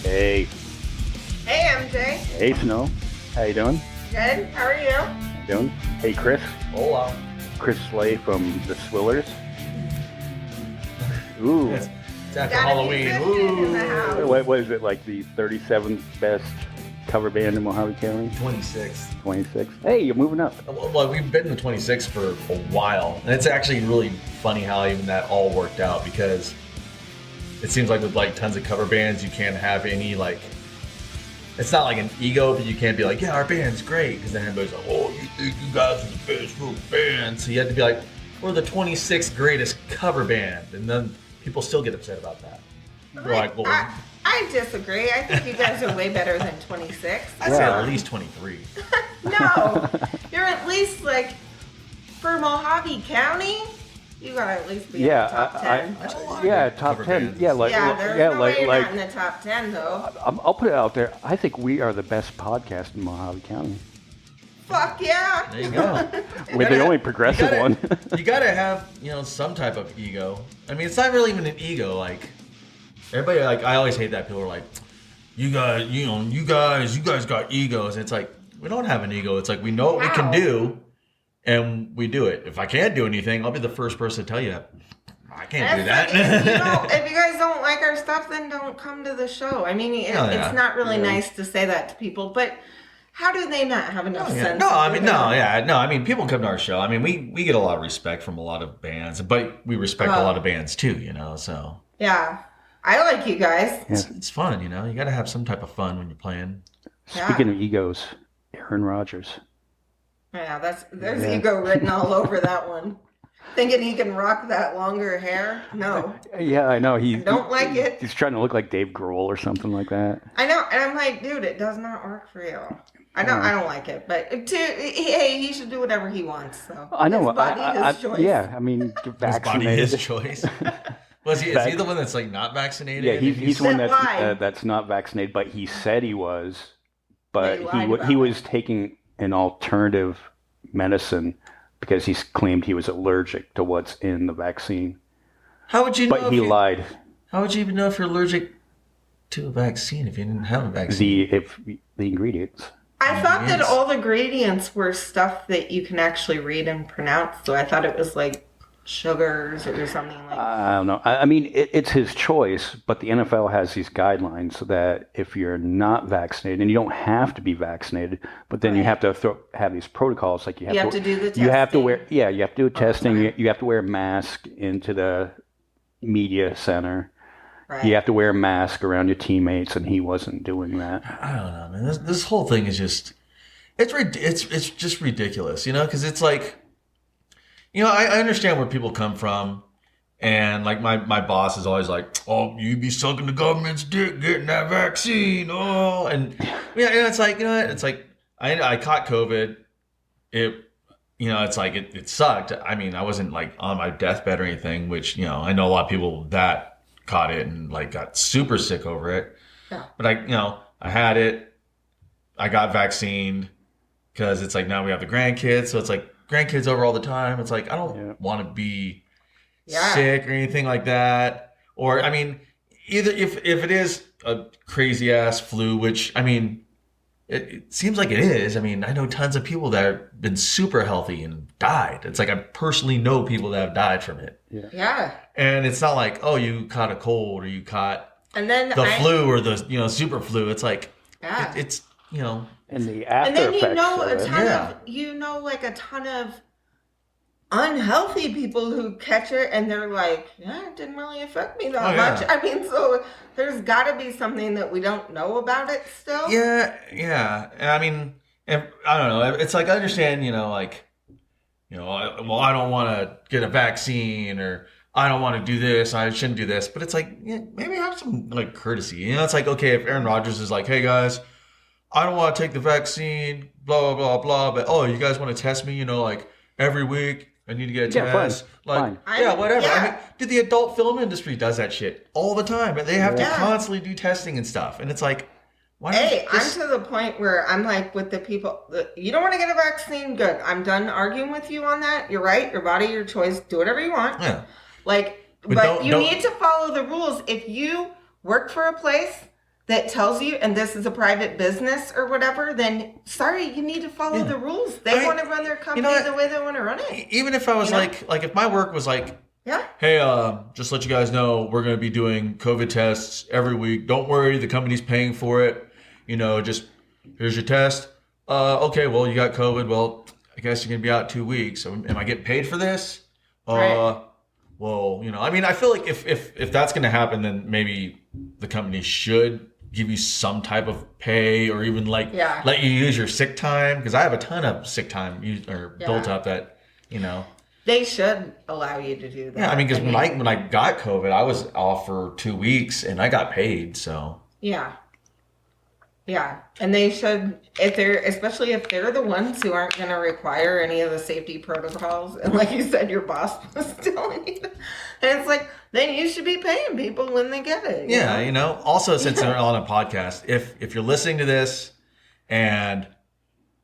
Hey. Hey, MJ. Hey, Snow. How you doing? Good. How are you? How you doing? Hey, Chris. Hola. Chris Slay from the Swillers. Ooh. It's after Gotta Halloween. be Christian in the house. What is it, like the 37th best cover band in Mojave County? 26. 26. Hey, you're moving up. Well, we've been in the 26 for a while, and it's actually really funny how even that all worked out, because it seems like with like tons of cover bands, you can't have any like. It's not like an ego, but you can't be like, yeah, our band's great, because then everybody's like, oh, you think you guys are the best rock band? So you have to be like, we're the 26th greatest cover band, and then people still get upset about that. They're like, well, I disagree. I think you guys are way better than 26. I'd say at least 23. No, you're at least like for Mojave County. You gotta at least be in the top 10. Top 10. Yeah, there's no way you're not in the top 10 though. I'll put it out there. I think we are the best podcast in Mojave County. Fuck yeah. There you go. We're the only progressive one. You gotta have, some type of ego. I mean, it's not really even an ego. Like, everybody, like, I always hate that people are like, you guys got egos. And it's like, we don't have an ego. It's like, we know what we can do, and we do it. If I can't do anything, I'll be the first person to tell you, I can't do that. If you guys don't like our stuff, then don't come to the show. I mean, it's not really nice to say that to people, but how do they not have enough sense? I mean, people come to our show. I mean, we get a lot of respect from a lot of bands, but we respect a lot of bands too, so. Yeah. I like you guys. It's fun, you got to have some type of fun when you're playing. Speaking of egos, Aaron Rodgers. Yeah, there's ego written all over that one. Thinking he can rock that longer hair? No. Yeah, I know. I don't like it. He's trying to look like Dave Grohl or something like that. I know, and I'm like, dude, it does not work for you. I don't like it, but hey, he should do whatever he wants. So I know. His body, his choice. Yeah, I mean, vaccinated. His body, his choice. Is he the one that's like not vaccinated? Yeah, he's the one that's not vaccinated, but he said he was. But he was taking an alternative medicine because he claimed he was allergic to what's in the vaccine. How would you know? But he lied. How would you even know if you're allergic to a vaccine if you didn't have a vaccine? The ingredients. I thought that all the ingredients were stuff that you can actually read and pronounce, so I thought it was like sugars or something like that. I don't know. I mean, it's his choice, but the NFL has these guidelines so that if you're not vaccinated, and you don't have to be vaccinated, but then you have to have these protocols, like you have to do the testing. You have to wear, you have to do testing. You have to wear a mask into the media center. Right. You have to wear a mask around your teammates, and he wasn't doing that. I don't know, man. This whole thing is just, it's just ridiculous, because it's like, I understand where people come from, and like my boss is always like, oh, you be sucking the government's dick getting that vaccine, and it's like, it's like I caught COVID. It's like it sucked. I mean, I wasn't like on my deathbed or anything, which I know a lot of people that caught it and like got super sick over it. Yeah. But I had it. I got vaccinated because it's like now we have the grandkids, so it's like grandkids over all the time. It's like I don't want to be sick or anything like that. Or I mean, either if it is a crazy ass flu, which I mean, it seems like it is. I mean, I know tons of people that have been super healthy and died. It's like I personally know people that have died from it. Yeah. And it's not like, oh, you caught a cold or you caught the flu or the super flu. It's like it's and the after and then effects a ton of unhealthy people who catch it and they're like, it didn't really affect me that much. I mean, so there's got to be something that we don't know about it still. Yeah. I mean, I don't know. It's like I understand, I don't want to get a vaccine or I don't want to do this. I shouldn't do this. But it's like, maybe have some like courtesy. It's like, okay, if Aaron Rodgers is like, hey guys, I don't want to take the vaccine, blah, blah, blah, blah. But, you guys want to test me, like every week? I need to get a test. Fine. Whatever. Yeah. I mean, dude, the adult film industry does that shit all the time. But they have to constantly do testing and stuff. And it's like, why not I'm to the point where I'm like with the people, you don't want to get a vaccine? Good. I'm done arguing with you on that. You're right. Your body, your choice. Do whatever you want. Yeah. But you need to follow the rules. If you work for a place that tells you, and this is a private business or whatever, then sorry, you need to follow the rules. They want to run their company the way they want to run it. Even if I was like if my work was like, hey, just let you guys know, we're going to be doing COVID tests every week. Don't worry, the company's paying for it. Just here's your test. Okay, well, you got COVID. Well, I guess you're going to be out 2 weeks. So am I getting paid for this? Right. Well, I feel like if that's going to happen, then maybe the company should give you some type of pay or even let you use your sick time. Because I have a ton of sick time built up that, They should allow you to do that. Yeah, I mean, because when I got COVID, I was off for 2 weeks and I got paid, so. Yeah. Yeah, and they should, especially if they're the ones who aren't going to require any of the safety protocols, and like you said, your boss was telling you, and it's like, then you should be paying people when they get it. You know? Also, since they're on a podcast, if you're listening to this and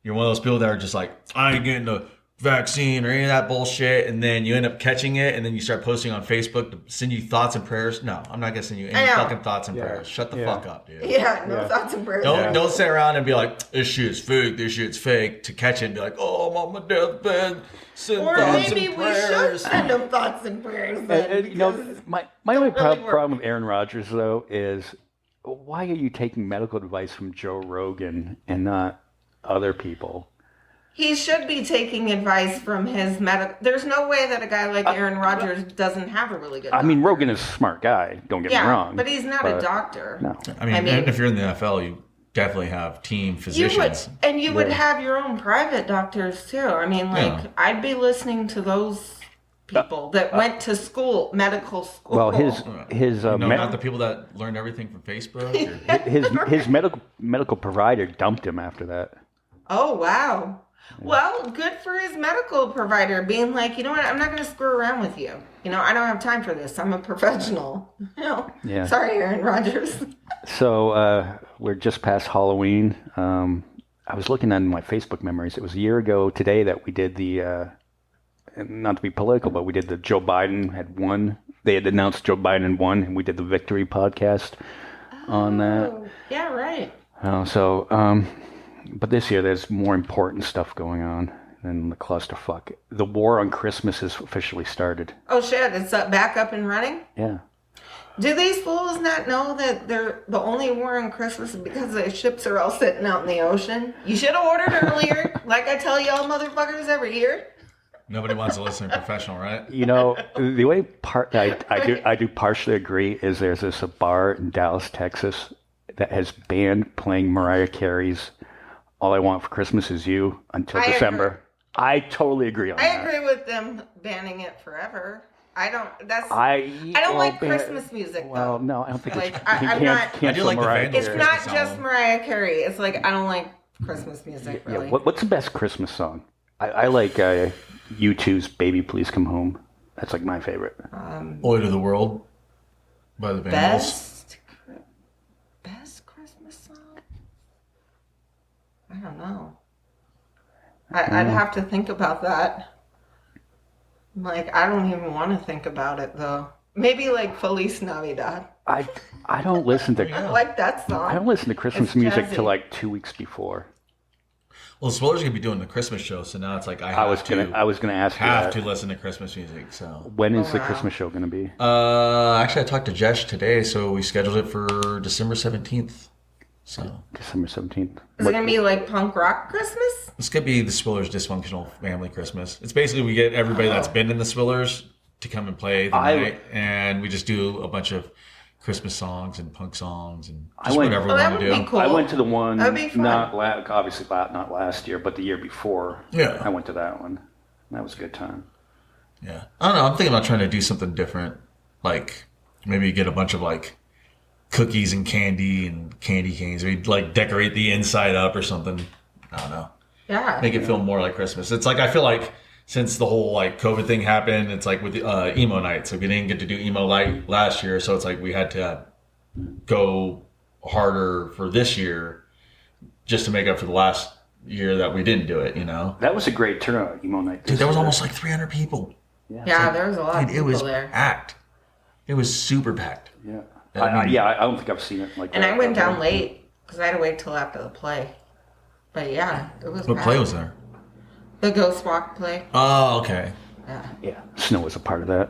you're one of those people that are just like, I ain't getting the vaccine or any of that bullshit, and then you end up catching it, and then you start posting on Facebook to send you thoughts and prayers. No, I'm not gonna send you any fucking thoughts and prayers. Shut the fuck up, dude. No thoughts and prayers. Don't sit around and be like, this shit's fake, this shit's fake, to catch it and be like, oh, I'm on my deathbed. Send or thoughts maybe and we prayers. should send them thoughts and prayers. Then, my only problem with Aaron Rodgers though is, why are you taking medical advice from Joe Rogan and not other people? He should be taking advice from his medical. There's no way that a guy like Aaron Rodgers doesn't have a really good doctor. I mean, Rogan is a smart guy, don't get me wrong. But he's not a doctor. No. I mean, if you're in the NFL, you definitely have team physicians. You would have your own private doctors too. I mean, I'd be listening to those people that went to school, medical school. Well, his not the people that learned everything from Facebook. Or... his medical provider dumped him after that. Oh, wow. Well, good for his medical provider being like, you know what, I'm not going to screw around with you. I don't have time for this. I'm a professional. Sorry, Aaron Rodgers. So we're just past Halloween. I was looking at my Facebook memories. It was a year ago today that we did the, not to be political, but we did the Joe Biden had won. They had announced Joe Biden won, and we did the Victory podcast on that. Yeah, right. But this year, there's more important stuff going on than the clusterfuck. The war on Christmas has officially started. Oh, shit. It's back up and running? Yeah. Do these fools not know that they're the only war on Christmas is because the ships are all sitting out in the ocean? You should have ordered earlier, like I tell y'all motherfuckers every year. Nobody wants to listen to professional, right? The only part that I do partially agree is there's this bar in Dallas, Texas that has banned playing Mariah Carey's All I Want for Christmas Is You until December. Agree. I totally agree on that. I agree with them banning it forever. I don't like Christmas music though. Well, no, I don't think like, it's I do like Mariah Carey. It's not just Mariah Carey. It's like I don't like Christmas music really. Yeah, what's the best Christmas song? I like U2's Baby Please Come Home. That's like my favorite. Boy to the World by the Bangles. Best Christmas song? I don't know. I'd have to think about that. Like, I don't even want to think about it, though. Maybe, like, Feliz Navidad. I don't listen to... I like that song. I don't listen to Christmas music till, like, 2 weeks before. Well, Swillers are going to be doing the Christmas show, so now it's like I was going to ask you have to listen to Christmas music, so... When is the Christmas show going to be? Actually, I talked to Jesh today, so we scheduled it for December 17th. So December 17th. Is it going to be like punk rock Christmas? This could be the Swillers Dysfunctional Family Christmas. It's basically we get everybody that's been in the Swillers to come and play the night, and we just do a bunch of Christmas songs and punk songs and just whatever we want to do. Cool. I went to the one, obviously not last year, but the year before. Yeah. I went to that one. That was a good time. Yeah. I don't know. I'm thinking about trying to do something different. Like maybe get a bunch of like cookies and candy and candy canes. We'd like decorate the inside up or something. I don't know. Yeah. Make it feel more like Christmas. It's like I feel like since the whole like COVID thing happened, it's like with the emo night. So we didn't get to do emo night last year. So it's like we had to go harder for this year just to make up for the last year that we didn't do it, you know? That was a great turnout, emo night. Dude, there was almost like 300 people. Yeah, there was a lot of people there. It was packed. It was super packed. Yeah. I mean, I don't think I've seen it like that. And I went down late because I had to wait till after the play. But yeah, it was what bad. play was there? The Ghost Walk play. Oh, okay. Yeah. Yeah, snow was a part of that.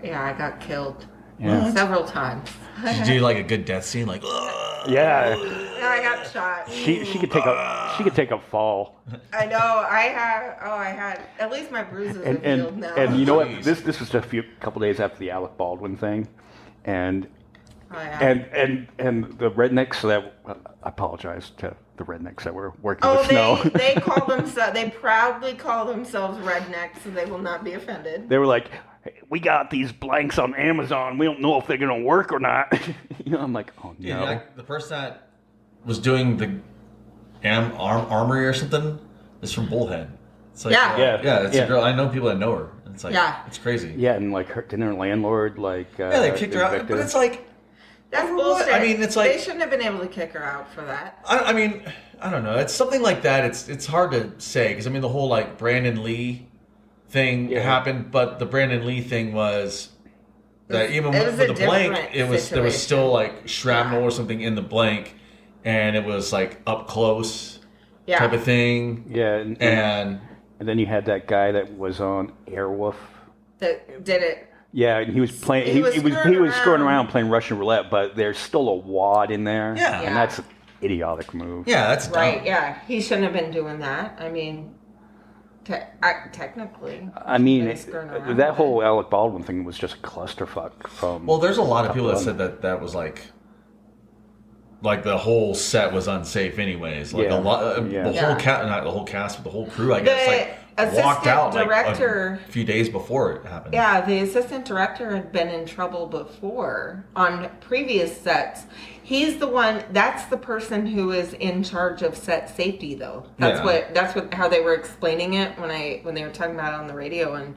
Yeah, I got killed Yeah. several times. Did you do like a good death scene? Like, ugh. Yeah. I got shot. She could take a fall. I know. I had. At least my bruises are healed now. And you know what? This was just a couple days after the Alec Baldwin thing, and and the rednecks that I apologize to the rednecks that were working with snow. They call themselves. They proudly call themselves rednecks, so they will not be offended. They were like, hey, we got these blanks on Amazon. We don't know if they're gonna work or not. I'm like, oh no. Yeah, like the person that was doing the armory or something is from Bullhead. It's like, Yeah. It's a girl. I know people that know her. It's like, it's crazy. Yeah, and like didn't her landlord they kicked her out. But it's like, that's bullshit. I mean, it's like they shouldn't have been able to kick her out for that. I mean, I don't know. It's something like that. It's hard to say because I mean the whole like Brandon Lee thing happened, but the Brandon Lee thing was that even with the blank, there was still like shrapnel or something in the blank, and it was like up close type of thing. Yeah, and then you had that guy that was on Airwolf that did it. Yeah, and he was playing. He was screwing around playing Russian roulette, but there's still a wad in there. Yeah, and that's an idiotic move. Yeah, that's right. dumb. Yeah, he shouldn't have been doing that. I mean, technically. I mean, that whole Alec Baldwin thing was just a clusterfuck. Well, there's a lot of people that said that was like the whole set was unsafe, anyways. Like a lot, whole cast, not the whole cast, but the whole crew, I guess, walked out director, like a few days before it happened. Yeah, the assistant director had been in trouble before on previous sets. He's the one. That's the person who is in charge of set safety, though. That's how they were explaining it when they were talking about it on the radio, and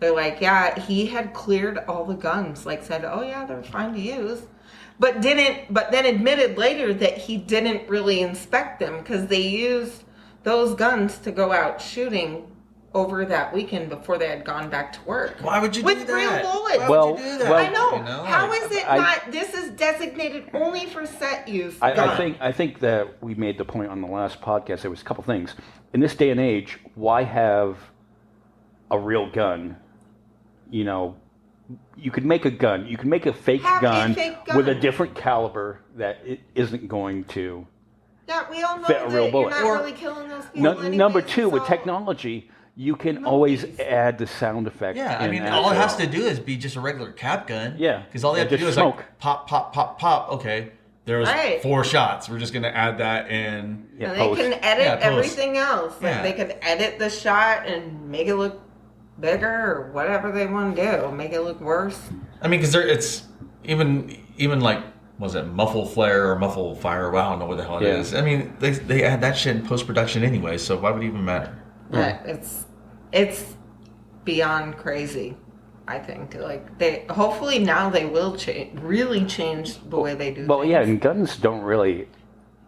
they're like, yeah, he had cleared all the guns. Like said, oh yeah, they're fine to use. But then admitted later that he didn't really inspect them because they used those guns to go out shooting over that weekend before they had gone back to work. Why would you do that? With real bullets. Why would you do that? I know. You know? How is it not? This is designated only for set use. I think that we made the point on the last podcast. There was a couple things. In this day and age, why have a real gun? You know, you could make a gun. You can make a fake gun with a different caliber that it isn't going to we all know fit a real bullet. You're not really killing those people Number two, with technology, you can always add the sound effect. Yeah, I mean, all it has to do is be just a regular cap gun. Yeah. Because all they have to do is like pop, pop, pop, pop. Okay, there was 4 shots. We're just going to add that in. Yeah, and they can edit everything else. Like they could edit the shot and make it look bigger or whatever they want to do. Make it look worse. I mean, because it's even like, was it muffle flare or muffle fire? Well, I don't know what the hell it is. I mean, they add that shit in post-production anyway, so why would it even matter? Yeah. It's beyond crazy, I think. Like hopefully now they will really change the way they do things. Well, yeah, and guns don't really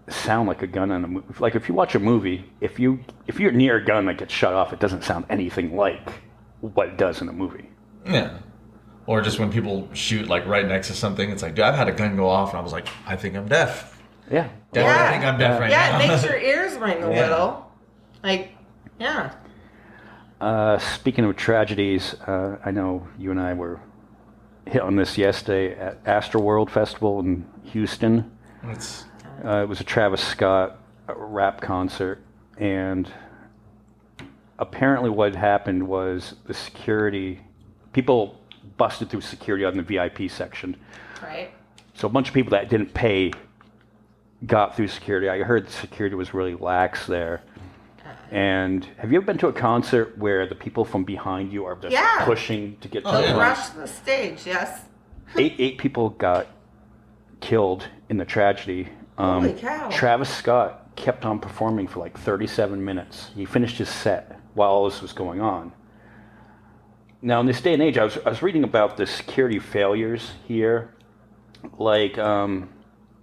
sound like a gun in a movie. Like if you watch a movie, if you're near a gun that gets shut off, it doesn't sound anything like what it does in a movie. Yeah. Or just when people shoot like right next to something, it's like, dude, I've had a gun go off and I was like, I think I'm deaf. Yeah. I think I'm deaf right now. Yeah, it makes your ears ring a little. Like, yeah. Speaking of tragedies, I know you and I were hit on this yesterday at Astroworld Festival in Houston. It was a Travis Scott rap concert, and apparently what happened was the security people busted through security on the VIP section. Right. So a bunch of people that didn't pay got through security. I heard the security was really lax there. And have you ever been to a concert where the people from behind you are just pushing to get to the front? Rush the stage, yes. Eight people got killed in the tragedy. Holy cow. Travis Scott kept on performing for like 37 minutes. He finished his set while all this was going on. Now, in this day and age, I was reading about the security failures here. Like,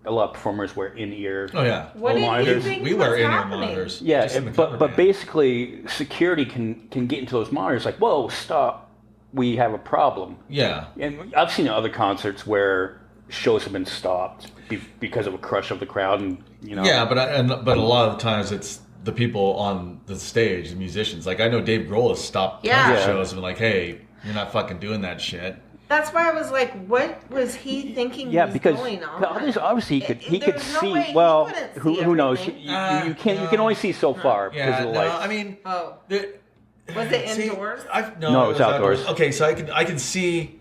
a lot of performers wear in-ear monitors. We wear in-ear monitors. Yeah, but basically, security can get into those monitors like, whoa, stop, we have a problem. Yeah. And I've seen other concerts where shows have been stopped because of a crush of the crowd, and Yeah, but a lot of the times it's the people on the stage, the musicians. Like I know Dave Grohl has stopped tons of shows and been like, "Hey, you're not fucking doing that shit." That's why I was like, what was he thinking was going on? Obviously he could see. Way well, he who knows? You can only see so far because of the lights. I mean, was it indoors? No, it was outdoors. Okay, so I can see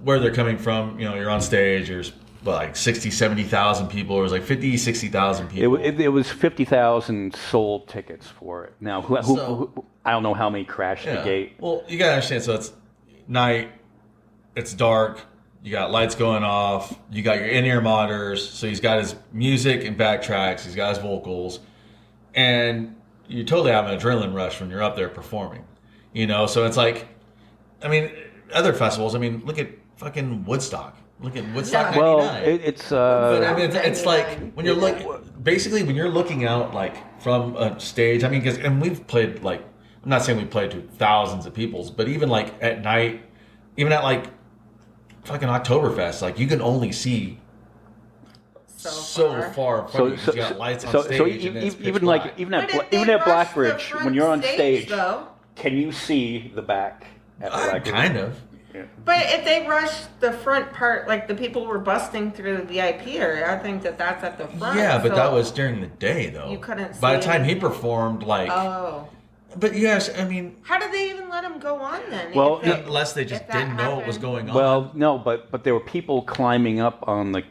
where they're coming from. You're on stage. There's like 60, 70,000 people. It was like 50, 60,000 people. It was 50,000 sold tickets for it. Now, who I don't know how many crashed the gate. Well, you gotta understand. So it's night. It's dark. You got lights going off. You got your in-ear monitors. So he's got his music and backtracks. He's got his vocals, and you totally have an adrenaline rush when you're up there performing. So it's like, I mean, other festivals. I mean, look at fucking Woodstock. Look at Woodstock. Well, 99. it's. But I mean, it's like when you're when you're looking out like from a stage. I mean, and we've played like, I'm not saying we played to thousands of people, but even like at night, even at like fucking Oktoberfest, like you can only see so far from you. You got lights on stage. So even at Blackbridge, when you're on stage, though, can you see the back at Blackbridge? Kind of. Yeah. But if they rushed the front part, like the people were busting through the VIP area, I think that's at the front. Yeah, but that was during the day, though. You couldn't see. By the time he performed, like. Oh. But yes, I mean. How did they even let him go on then? Well, unless they just didn't know what was going on. Well, no, but there were people climbing up on the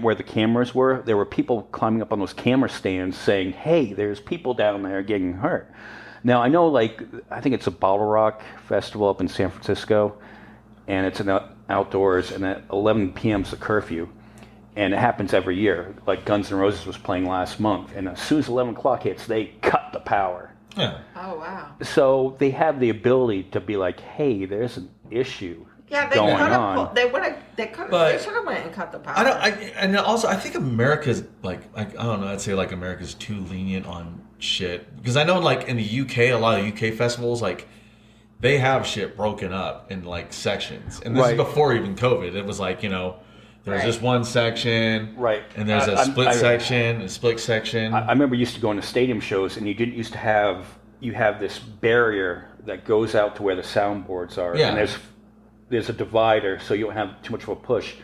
where the cameras were. There were people climbing up on those camera stands saying, "Hey, there's people down there getting hurt." Now I know, like I think it's a Bottle Rock Festival up in San Francisco, and it's outdoors, and at 11 p.m. is the curfew, and it happens every year. Like Guns N' Roses was playing last month, and as soon as 11 o'clock hits, they cut the power. Yeah. Oh, wow. So they have the ability to be like, hey, there's an issue going on. They should have went and cut the power. And also I think America's like I don't know, I'd say like America's too lenient on shit. Because I know like in the UK, a lot of UK festivals, like they have shit broken up in like sections. And this is before even COVID. It was like, there's this one section, right, and there's a split section. I remember used to going to stadium shows, and you didn't used to have this barrier that goes out to where the soundboards are, and there's a divider, so you don't have too much of a push.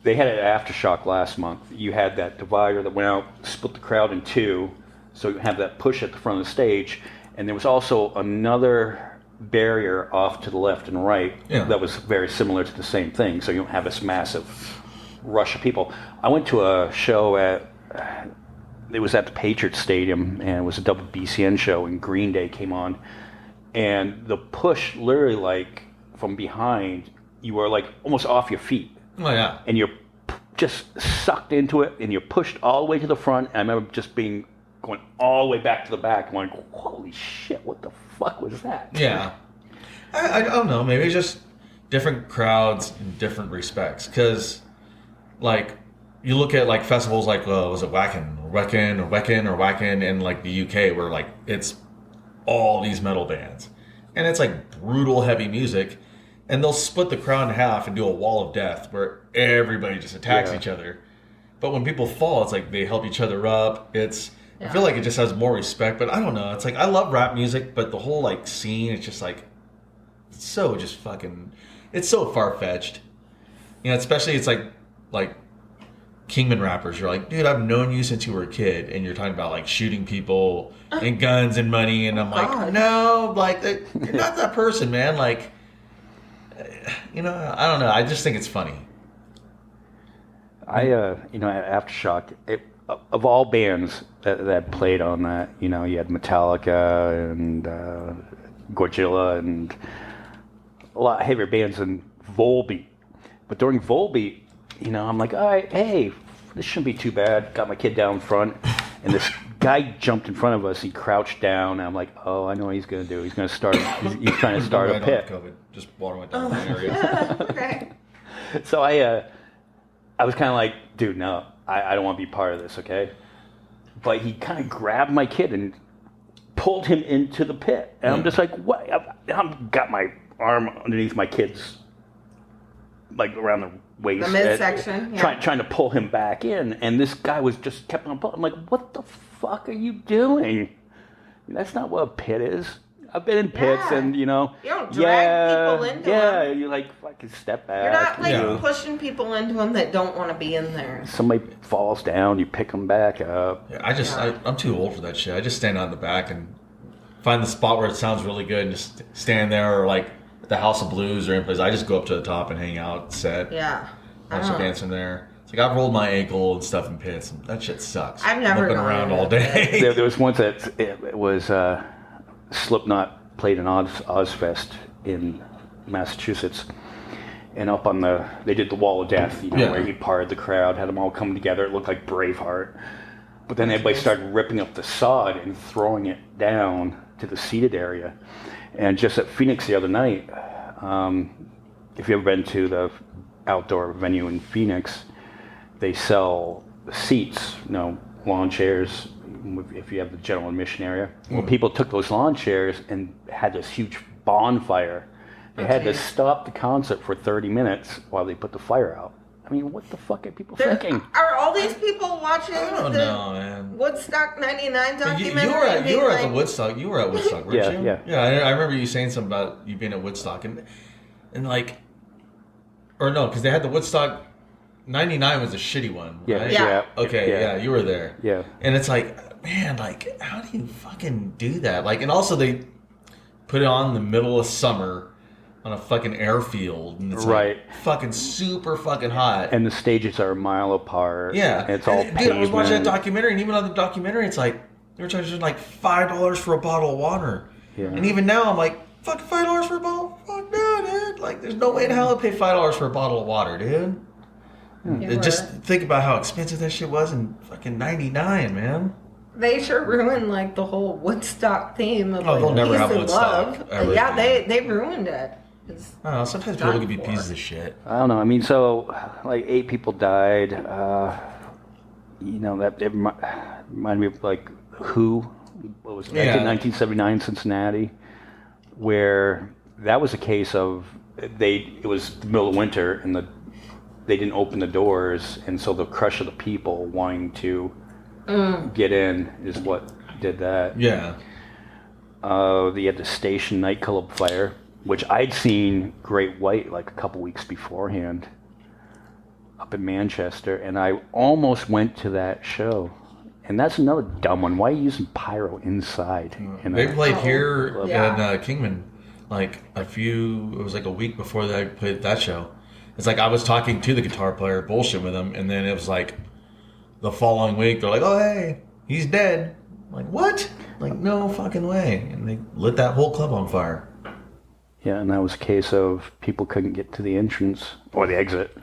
They had it at Aftershock last month. You had that divider that went out, split the crowd in two, so you have that push at the front of the stage, and there was also another barrier off to the left and right that was very similar to the same thing, so you don't have this massive rush of people. I went to a show it was at the Patriots Stadium, and it was a double BCN show, and Green Day came on, and the push literally, like from behind, you were like almost off your feet. Oh yeah. And you're just sucked into it, and you're pushed all the way to the front. And I remember just going all the way back to the back, going, holy shit, what the fuck was that? Yeah. I don't know, maybe it's just different crowds in different respects, because like you look at like festivals like was it Wacken in like the UK, where like it's all these metal bands and it's like brutal heavy music, and they'll split the crowd in half and do a wall of death where everybody just attacks each other. But when people fall, it's like they help each other up. I feel like it just has more respect, but I don't know. It's like I love rap music, but the whole like scene, it's just like it's so far-fetched. Especially it's like Kingman rappers. You're like, dude, I've known you since you were a kid, and you're talking about like shooting people and guns and money, and I'm like, no, like you're not that person, man. Like, I don't know. I just think it's funny. At Aftershock, of all bands that played on that, you had Metallica and Godzilla and a lot heavier bands than Volbeat. But during Volbeat, I'm like, all right, hey, this shouldn't be too bad. Got my kid down front, and this guy jumped in front of us. He crouched down, and I'm like, oh, I know what he's going to do. He's going to start. He's trying to start a pit. COVID. Just water went down the area. Okay. So I was kind of like, dude, no, I don't want to be part of this, okay? But he kind of grabbed my kid and pulled him into the pit, and I'm just like, what? I've got my arm underneath my kid's like around the waist, the midsection, trying to pull him back in, and this guy was just kept on pulling. I'm like, what the fuck are you doing? That's not what a pit is. I've been in pits, and you don't drag people into them. You like fucking step back. You're not like pushing people into them that don't want to be in there. Somebody falls down, you pick them back up. Yeah, I'm too old for that shit. I just stand on the back and find the spot where it sounds really good and just stand there, or like at the House of Blues or any place. I just go up to the top and hang out, set. Yeah. Watch the dance in there. It's like I've rolled my ankle and stuff in pits. And that shit sucks. I've never been around all day. There was once that it was Slipknot played an Ozfest in Massachusetts, and up on they did the Wall of Death, where he parted the crowd, had them all come together. It looked like Braveheart, but then everybody started ripping up the sod and throwing it down to the seated area. And just at Phoenix the other night, if you've ever been to the outdoor venue in Phoenix, they sell seats, lawn chairs. If you have the general admission area, well, people took those lawn chairs and had this huge bonfire. They had to stop the concert for 30 minutes while they put the fire out. I mean, what the fuck are people thinking? Are all these people watching man. Woodstock 99 documentary? You were at the Woodstock. You were at Woodstock, weren't you? Yeah. I remember you saying something about you being at Woodstock, and like, or no, because they had the Woodstock 99 was a shitty one, right? Yeah. Okay, you were there. Yeah. And it's like, man, like, how do you fucking do that? Like, and also they put it on in the middle of summer on a fucking airfield, and it's like fucking super fucking hot. And the stages are a mile apart. Yeah. And it's all pavement. Dude, I was watching that documentary, and even on the documentary, it's like, they were charging like $5 for a bottle of water. Yeah. And even now, I'm like, fucking $5 for a bottle? Fuck no, dude. Like, there's no way in hell I'd pay $5 for a bottle of water, dude. Just think about how expensive that shit was in fucking 99, man. They sure ruined like the whole Woodstock theme of they'll never have Woodstock ever. Yeah, they ruined it. I don't know, sometimes people can be pieces of shit. I don't know. I mean, so like 8 people died. That it reminded me of like Who. What was it? 1979 Cincinnati, where that was a case of it was the middle of winter and they didn't open the doors, and so the crush of the people wanting to get in is what did that. Yeah. They had the Station nightclub fire, which I'd seen Great White like a couple weeks beforehand up in Manchester, and I almost went to that show. And that's another dumb one. Why are you using pyro inside? They played here in Kingman like it was like a week before they played that show. It's like I was talking to the guitar player, bullshit with him, and then it was like the following week, they're like, oh, hey, he's dead. I'm like, what? Like, no fucking way. And they lit that whole club on fire. Yeah, and that was a case of people couldn't get to the entrance or the exit.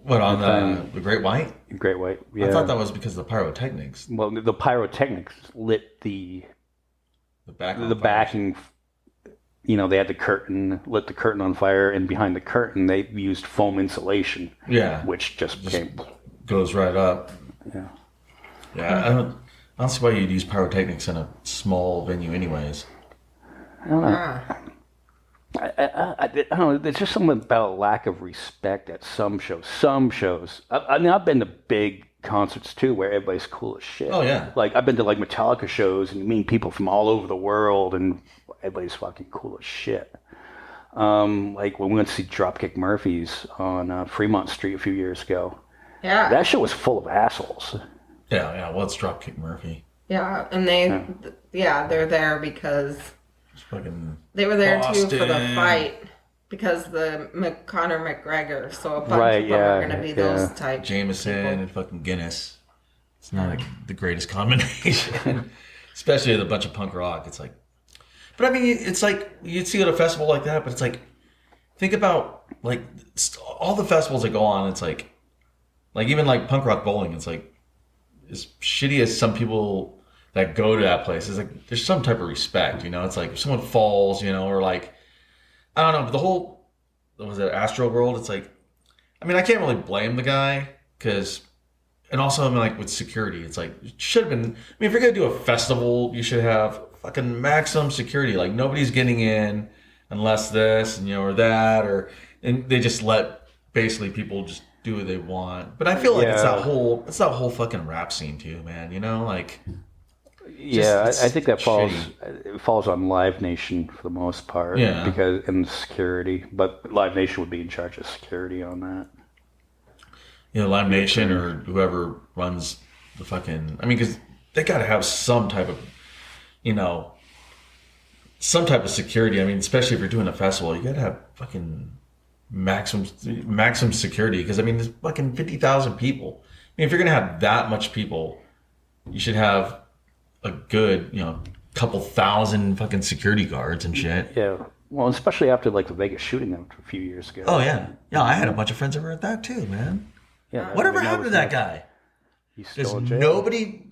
What, on the Great White? Great White, yeah. I thought that was because of the pyrotechnics. Well, the pyrotechnics lit the backing. They had the curtain, lit the curtain on fire, and behind the curtain they used foam insulation. Yeah, which just goes right up. Yeah, yeah. I don't see why you'd use pyrotechnics in a small venue, anyways. I don't know. I don't know. There's just something about lack of respect at some shows. I mean, I've been to big concerts too, where everybody's cool as shit. Oh yeah. Like I've been to like Metallica shows, and you meet people from all over the world, and everybody's fucking cool as shit. Like when we went to see Dropkick Murphys on Fremont Street a few years ago. Yeah. That show was full of assholes. Yeah. Well, it's Dropkick Murphy. Yeah, and they're there because they were there Boston. too for the fight because the Conor McGregor. So a bunch of them are going to be those type Jameson people. and fucking Guinness. It's not like the greatest combination, especially with a bunch of punk rock. It's like, but I mean, it's like you'd see at a festival like that. But it's like, think about like all the festivals that go on. It's like even like punk rock bowling. It's like as shitty as some people that go to that place. It's like there's some type of respect, It's like if someone falls, or like I don't know. But the whole was it Astro World? It's like, I mean, I can't really blame the guy because. And also, I mean, like with security, it's like it should have been. I mean, if you're gonna do a festival, you should have fucking maximum security. Like nobody's getting in unless this and or that, and they just let basically people just do what they want. But I feel like it's that whole fucking rap scene too, man. You know, like. Yeah, I think that shitty. it falls on Live Nation for the most part. Yeah. Because and security, but Live Nation would be in charge of security on that. You know, Live Nation or whoever runs the fucking. I mean, because they got to have some type of, some type of security. I mean, especially if you're doing a festival, you got to have fucking maximum security. Because I mean, there's fucking 50,000 people. I mean, if you're gonna have that much people, you should have a good, couple thousand fucking security guards and shit. Yeah. Well, especially after like the Vegas shooting a few years ago. Oh yeah. Yeah, I had a bunch of friends that were at that too, man. Yeah. Whatever happened to that guy? He's still in jail. Nobody.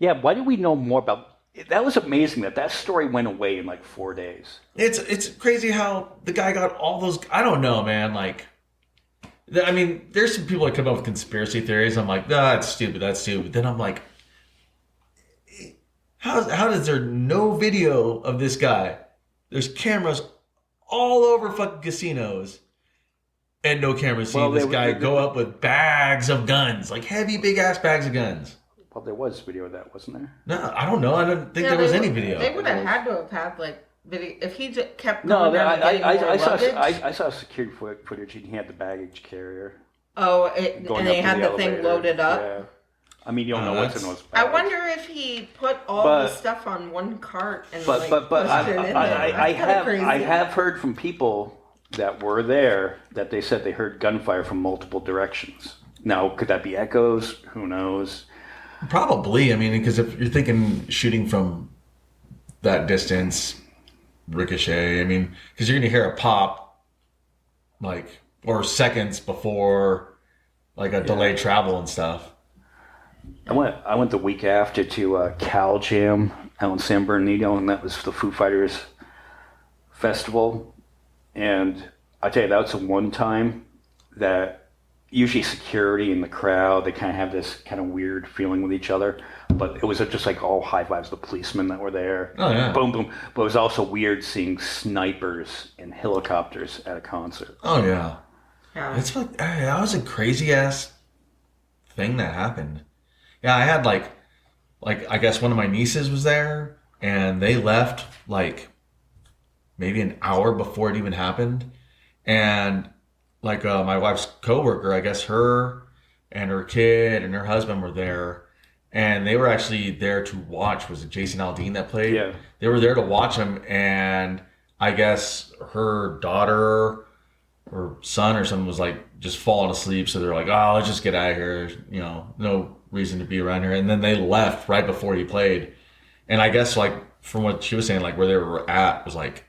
Yeah. Why did we know more about? That was amazing that story went away in like 4 days. It's crazy how the guy got all those. I don't know, man. Like, I mean, there's some people that come up with conspiracy theories. I'm like, nah, that's stupid. That's stupid. Then I'm like, how is there no video of this guy? There's cameras all over fucking casinos, and no cameras seeing this guy go up with bags of guns, like heavy, big ass bags of guns. Well, there was video of that, wasn't there? No, I don't know. I don't think there was any video. They would have had to have had like video if he just kept. No, I saw security footage. He had the baggage carrier. Oh, and they had the thing loaded up. Yeah. I mean, you don't know what's in those bags. I wonder if he put all the stuff on one cart and pushed it in there. I have heard from people that were there that they said they heard gunfire from multiple directions. Now, could that be echoes? Who knows? Probably. I mean, because if you're thinking shooting from that distance, ricochet. I mean, because you're going to hear a pop, like, or seconds before, like a delayed travel and stuff. I went the week after to Cal Jam out in San Bernardino, and that was the Foo Fighters festival. And I tell you, that was the one time that usually security and the crowd, they kind of have this kind of weird feeling with each other. But it was just like all high fives, the policemen that were there. Oh, yeah. Boom, boom. But it was also weird seeing snipers and helicopters at a concert. Oh, yeah. It's like, that was a crazy ass thing that happened. Yeah, I had like I guess one of my nieces was there, and they left like maybe an hour before it even happened. And like my wife's coworker, I guess her and her kid and her husband were there, and they were actually there to watch. Was it Jason Aldean that played? Yeah. They were there to watch him, and I guess her daughter or son or something was like just falling asleep. So they're like, oh, let's just get out of here. No reason to be around here. And then they left right before he played. And I guess like from what she was saying, like where they were at was like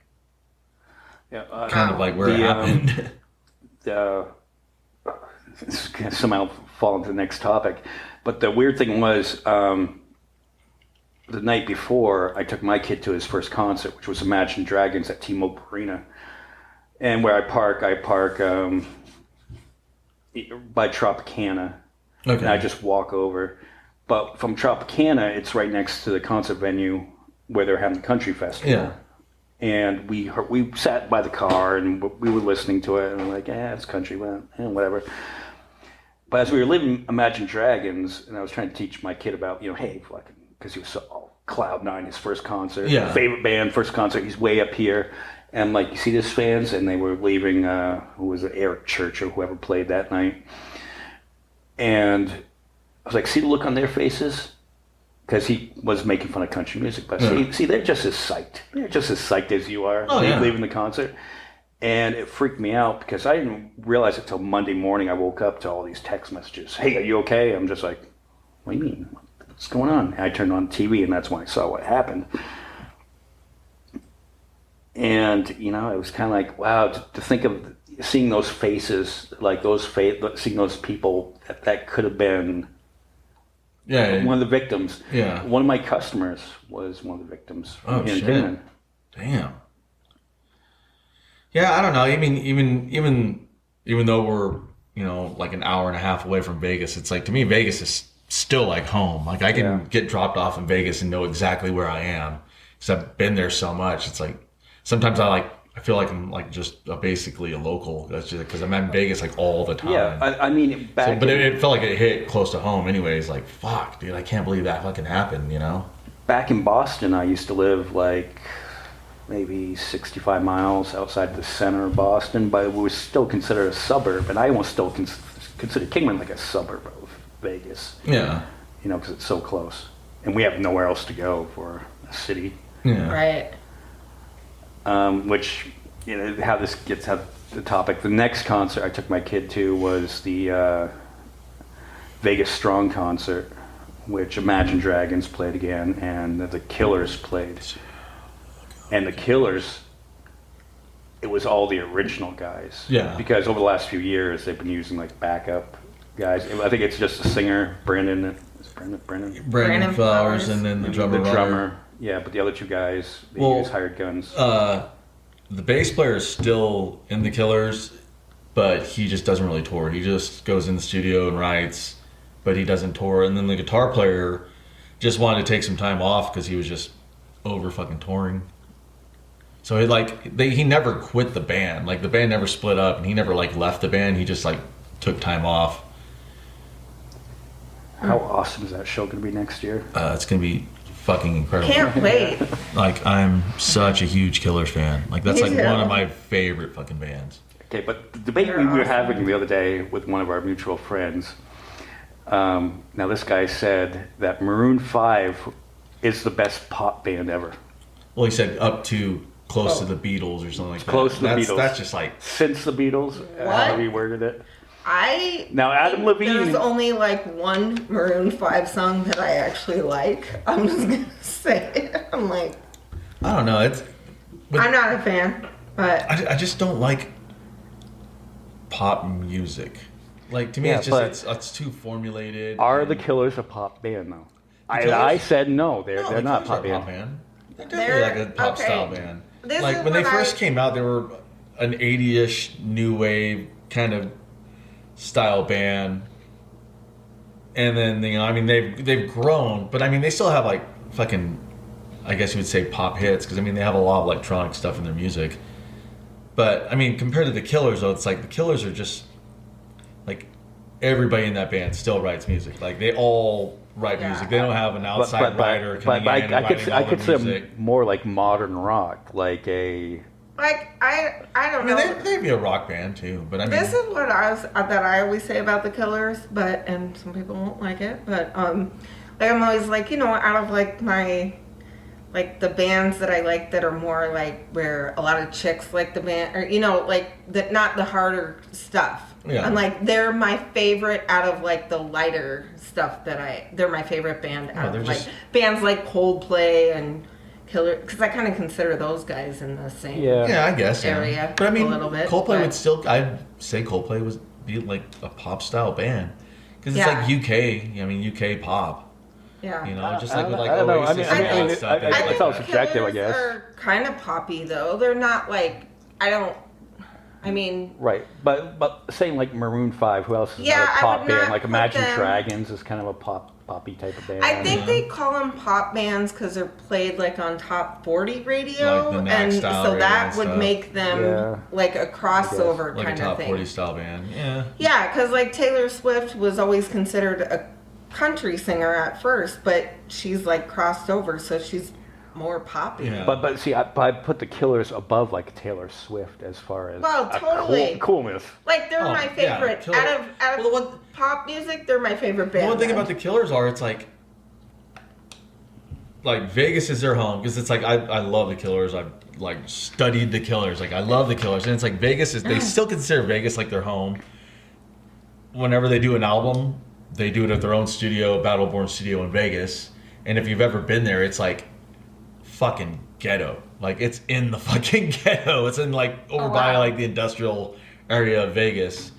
kind of like where it happened. This is gonna somehow fall into the next topic. But the weird thing was the night before, I took my kid to his first concert, which was Imagine Dragons at T-Mobile Arena. And where I park by Tropicana. Okay. And I just walk over. But from Tropicana, it's right next to the concert venue where they're having the country festival. Yeah. And we sat by the car and we were listening to it, and we're like, it's country, whatever. But as we were leaving Imagine Dragons, and I was trying to teach my kid about, hey, fucking, because he was so cloud nine, his first concert, favorite band, first concert, he's way up here. And I'm like, you see this fans? And they were leaving, who was it, Eric Church or whoever played that night. And I was like, see the look on their faces? Because he was making fun of country music. But see, they're just as psyched. They're just as psyched as you are leaving the concert. And it freaked me out because I didn't realize it till Monday morning. I woke up to all these text messages. Hey, are you okay? I'm just like, what do you mean? What's going on? And I turned on TV, and that's when I saw what happened. And, it was kind of like, wow, to think of seeing those faces, like seeing those people that could have been one of the victims. Yeah. One of my customers was one of the victims. Oh, shit. Damn. Yeah, I don't know. I mean, even though we're, like an hour and a half away from Vegas, it's like, to me, Vegas is still like home. Like I can get dropped off in Vegas and know exactly where I am because I've been there so much. It's like, sometimes I like I feel like I'm like just basically a local. That's just because I'm in Vegas like all the time. Yeah, I mean, But it felt like it hit close to home. Anyways, like fuck, dude, I can't believe that fucking happened. You know. Back in Boston, I used to live like maybe 65 miles outside the center of Boston, but it was still considered a suburb, and I almost still consider Kingman like a suburb of Vegas. Yeah. You know, because it's so close, and we have nowhere else to go for a city. Yeah. Right. Which, you know, how this gets at the topic. The next concert I took my kid to was the Vegas Strong concert, which Imagine Dragons played again, and the Killers played. And the Killers, it was all the original guys. Yeah. Because over the last few years, they've been using like backup guys. I think it's just the singer, Brandon Flowers, and then the drummer. Yeah, but the other two guys, they use hired guns. The bass player is still in the Killers, but he just doesn't really tour. He just goes in the studio and writes, but he doesn't tour. And then the guitar player just wanted to take some time off because he was just over fucking touring. So he never quit the band. Like the band never split up, and he never like left the band. He just like took time off. How awesome is that show going to be next year? It's going to be fucking incredible. Can't wait. Like I'm such a huge Killers fan. Like that's Me like too. one of my favorite fucking bands. Okay, but the debate we were having the other day with one of our mutual friends. Now this guy said that Maroon 5 is the best pop band ever. Well, he said up to close to the Beatles or something like that. Close to the Beatles. That's just like Since the Beatles, how he worded it. Now Adam Levine. There's only like one Maroon 5 song that I actually like. I'm just gonna say it. I'm like, I don't know. I'm not a fan, but I just don't like pop music. Like to me, it's too formulated. Are the Killers a pop band though? Killers? I said no. They're the not Killers pop are a band. They're definitely like a pop style band. Like when they first came out, they were an 80-ish new wave kind of style band, and then I mean they've grown, but I mean they still have like fucking, I guess you would say pop hits, because I mean they have a lot of electronic stuff in their music. But I mean compared to the Killers though, it's like the Killers are just like everybody in that band still writes music. Like they all write music. They don't have an outside writer coming in and writing all the music. I could say more like modern rock, like a. Like I don't know. They'd be a rock band too, but I mean. This is what I always say about the Killers, but and some people won't like it, but like I'm always like, you know, out of like my like the bands that I like that are more like where a lot of chicks like the band, or you know, like that, not the harder stuff. Yeah. I'm like, they're my favorite out of like the lighter stuff they're my favorite band out of like bands like Coldplay and Killer, because I kind of consider those guys in the same I guess area. But I mean, a little bit, Coldplay would still, I'd say Coldplay would be like a pop style band, because it's like UK. I mean UK pop. Yeah, you know, just like with like I don't know. Oasis I mean, and all that stuff. I think it's all subjective, I guess. They're kind of poppy though. They're not like I mean. Right, but saying like Maroon 5, who else is Yeah, not a pop I would band? not Like put Imagine them- Dragons is kind of a poppy type of band. I think they call them pop bands because they're played like on top 40 radio, Like the Mac and style so radio that and would stuff. make them like a crossover like kind a top of thing. 40 style band. Yeah. Yeah, because like Taylor Swift was always considered a country singer at first, but she's like crossed over, so she's more poppy. Yeah. But see, I put the Killers above like Taylor Swift as far as totally coolness. Like they're my favorite Killer- out of pop music. They're my favorite band. The one thing about the Killers are, it's like Vegas is their home, because it's like I love the Killers. I've like studied the Killers. Like I love the Killers, and it's like Vegas is, they still consider Vegas like their home. Whenever they do an album, they do it at their own studio, Battleborn Studio in Vegas. And if you've ever been there, it's like fucking ghetto. Like it's in the fucking ghetto. It's in like over by like the industrial area of Vegas.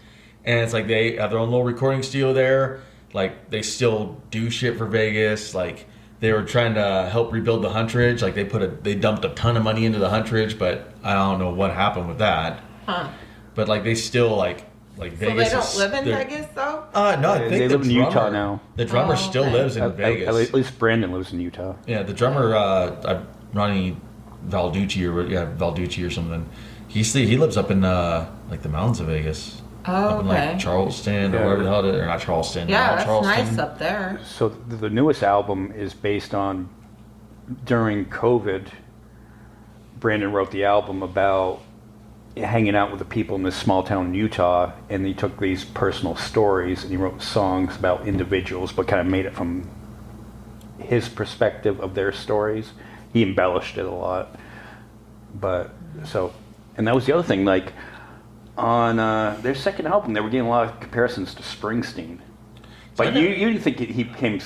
And it's like they have their own little recording studio there. Like they still do shit for Vegas. Like they were trying to help rebuild the Huntridge. Like they dumped a ton of money into the Huntridge, but I don't know what happened with that. Huh. But like they still like Vegas. So they don't live in Vegas though? No, I think they live in Utah now. The drummer still lives in Vegas. At least Brandon lives in Utah. Yeah, the drummer, Ronnie Valducci or something. He lives up in like the mountains of Vegas. Oh, up in okay. like Charleston or wherever the hell it is, or not Charleston. Yeah, Mount that's Charleston. nice up there. So the newest album is based on during COVID. Brandon wrote the album about hanging out with the people in this small town in Utah, and he took these personal stories and he wrote songs about individuals, but kind of made it from his perspective of their stories. He embellished it a lot, and that was the other thing. Like on their second album, they were getting a lot of comparisons to Springsteen. But you didn't think they became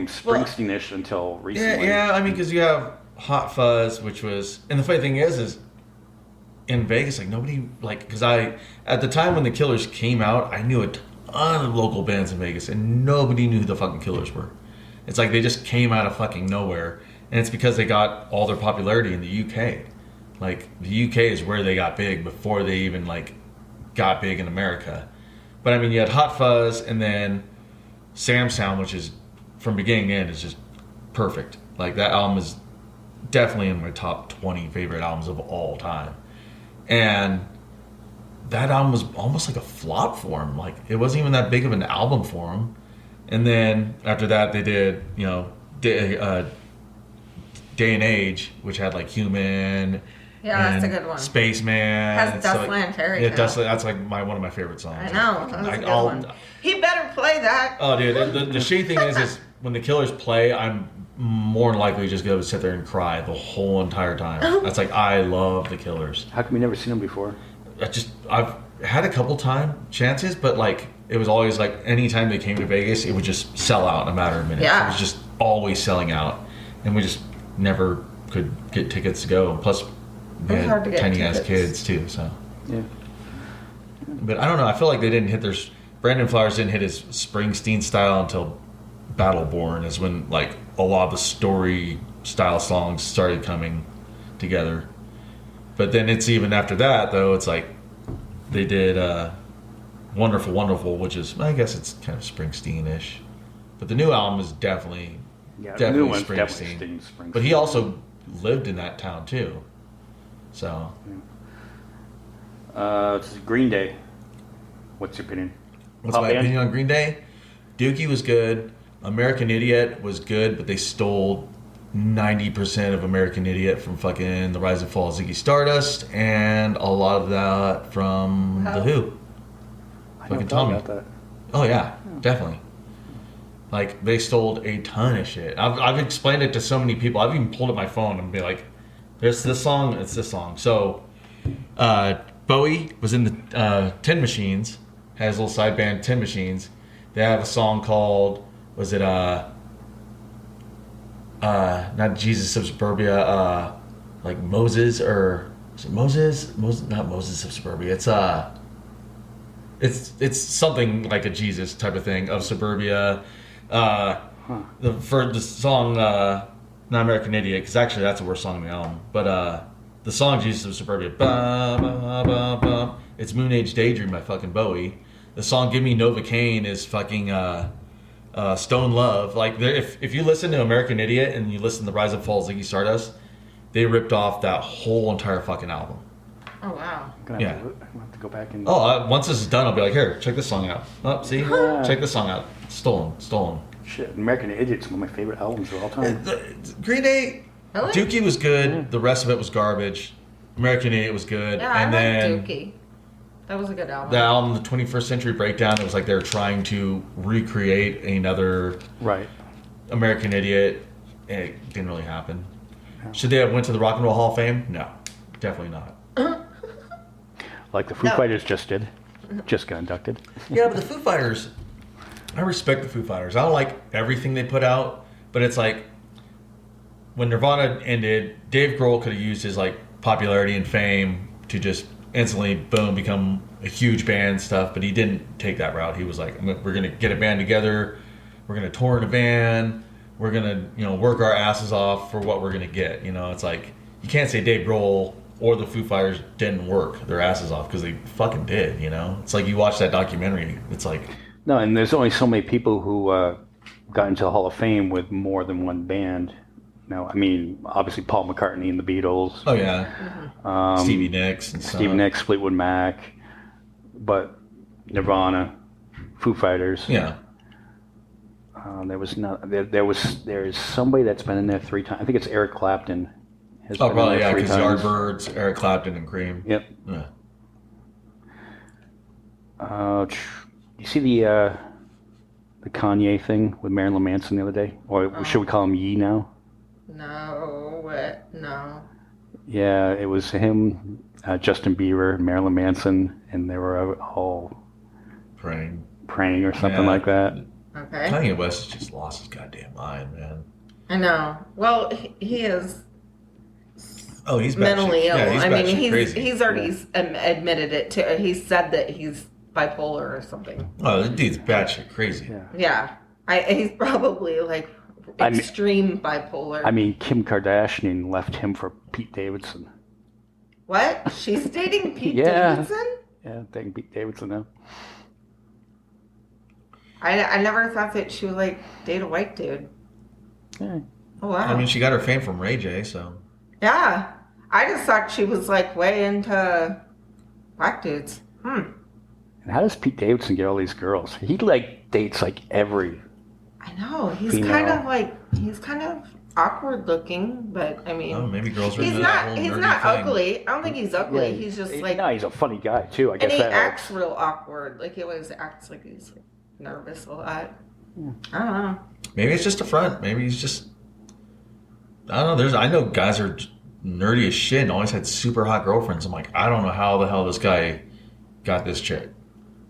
Springsteen-ish until recently. Yeah. I mean, because you have Hot Fuzz, which was, and the funny thing is in Vegas, like nobody because at the time when the Killers came out, I knew a ton of local bands in Vegas, and nobody knew who the fucking Killers were. It's like they just came out of fucking nowhere, and it's because they got all their popularity in the UK. Like the UK is where they got big before they even got big in America. But I mean, you had Hot Fuzz, and then Sam Sound, which is from beginning to end is just perfect. Like that album is definitely in my top 20 favorite albums of all time. And that album was almost like a flop for him. Like it wasn't even that big of an album for him. And then after that, they did Day and Age, which had like Human. Yeah, that's a good one. Spaceman. Has Dustland Fairy Tale. Yeah, Dustland. That's like one of my favorite songs. I know. That's a good one. He better play that. Oh, dude. The shitty thing is when the Killers play, I'm more than likely just going to sit there and cry the whole entire time. That's like, I love the Killers. How come you never seen them before? I've had a couple chances, but like it was always like anytime they came to Vegas, it would just sell out in a matter of minutes. Yeah. It was just always selling out, and we just never could get tickets to go. Plus, we had tiny ass kids too. So yeah. But I don't know. I feel like they didn't hit Brandon Flowers didn't hit his Springsteen style until Battleborn is when like a lot of the story style songs started coming together. But then it's even after that though, it's like they did Wonderful Wonderful, which is, I guess it's kind of Springsteen-ish. But the new album is definitely Springsteen. But he also lived in that town too. So it's Green Day. What's your opinion? What's my opinion on Green Day? Dookie was good. American Idiot was good, but they stole 90% of American Idiot from fucking The Rise and Fall of Ziggy Stardust, and a lot of that from The Who. Fucking Tommy. About that. Oh yeah, definitely. Like they stole a ton of shit. I've explained it to so many people. I've even pulled up my phone and be like, "There's this song. It's this song." So, Bowie was in the Tin Machines. Has a little side band, Tin Machines. They have a song called, was it not Jesus of Suburbia, like Moses, or is it Moses? Not Moses of Suburbia. It's something like a Jesus type of thing of Suburbia. For the song Not American Idiot, because actually that's the worst song in the album. But the song Jesus of Suburbia, it's Moon Age Daydream by fucking Bowie. The song Give Me Novocaine is fucking Stone Love. Like if you listen to American Idiot and you listen to Rise and Fall of Ziggy Stardust, they ripped off that whole entire fucking album. Oh wow! I'm gonna have to go back and. Once this is done, I'll be like, here, check this song out. Oh, see, check this song out. Stolen. Shit, American Idiot's one of my favorite albums of all time. Green Day, really? Dookie was good. Yeah. The rest of it was garbage. American Idiot was good. Yeah, I like Dookie. That was a good album. The album, The 21st Century Breakdown, it was like they were trying to recreate another American Idiot. It didn't really happen. Yeah. Should they have went to the Rock and Roll Hall of Fame? No, definitely not. Like the Foo Fighters just did. Just got inducted. Yeah, but the Foo Fighters, I respect the Foo Fighters. I don't like everything they put out, but it's like when Nirvana ended, Dave Grohl could have used his like popularity and fame to just instantly, boom, become a huge band stuff, but he didn't take that route. He was like, we're going to get a band together, we're going to tour in a van, we're going to, work our asses off for what we're going to get. It's like, you can't say Dave Grohl or the Foo Fighters didn't work their asses off, because they fucking did, It's like you watch that documentary, it's like... No, and there's only so many people who got into the Hall of Fame with more than one band. No, I mean, obviously Paul McCartney and the Beatles. Oh yeah, Stevie Nicks and stuff. Stevie Nicks, Fleetwood Mac, but Nirvana, Foo Fighters. Yeah. There's somebody that's been in there 3 times. I think it's Eric Clapton. Oh, probably, yeah, because Yardbirds, Eric Clapton, and Cream. Yep. Yeah. You see the Kanye thing with Marilyn Manson the other day? Or should we call him Ye now? No, what? No. Yeah, it was him, Justin Bieber, Marilyn Manson, and they were all praying or something like that. Okay. Kanye West has just lost his goddamn mind, man. I know. Well, he is. Oh, he's mentally ill. Yeah, I mean, he's already admitted it too. He said that he's bipolar or something. Oh, the dude's batshit crazy. Yeah. He's probably like extreme bipolar. I mean, Kim Kardashian left him for Pete Davidson. What? She's dating Pete Davidson? Yeah, dating Pete Davidson now. I never thought that she would like date a white dude. Yeah. Oh wow. I mean, she got her fame from Ray J, so. Yeah. I just thought she was like way into black dudes. And how does Pete Davidson get all these girls? He like dates like every. I know. He's female. kind of awkward looking, but I mean. Oh, maybe girls are He's into not. that whole He's nerdy not thing. ugly. I don't think he's ugly. Yeah, he's just like. No, he's a funny guy too. I guess and he that acts helps. real awkward. Like he always acts like he's like, nervous a lot. I don't know. Maybe it's just a front. Maybe he's just. I don't know. I know guys are nerdy as shit and always had super hot girlfriends. I'm like, I don't know how the hell this guy got this chick.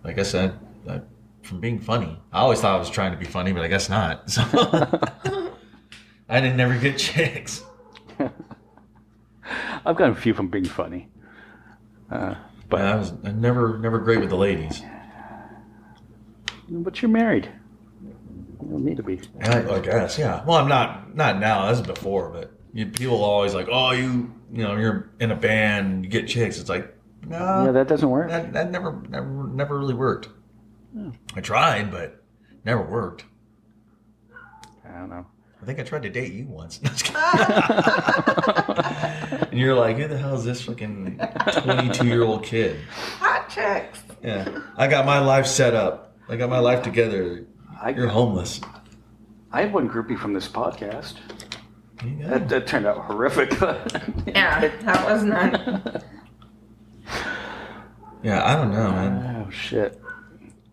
Like I said, from being funny. I always thought I was trying to be funny, but I guess not. So I didn't never get chicks. I've got a few from being funny. But yeah, I'm never great with the ladies. But you're married. You don't need to be. I guess, yeah. Well, I'm not now. That's before, but people are always like, oh, you're in a band, you get chicks. It's like, no. Yeah, that doesn't work. That never really worked. Oh. I tried, but never worked. I don't know. I think I tried to date you once. And you're like, who the hell is this fucking 22-year-old kid? Hot chicks. Yeah. I got my life set up. I got my life together. You're homeless. I had one groupie from this podcast. Yeah. That turned out horrific. Yeah, that was not. Yeah, I don't know, man. Oh, shit.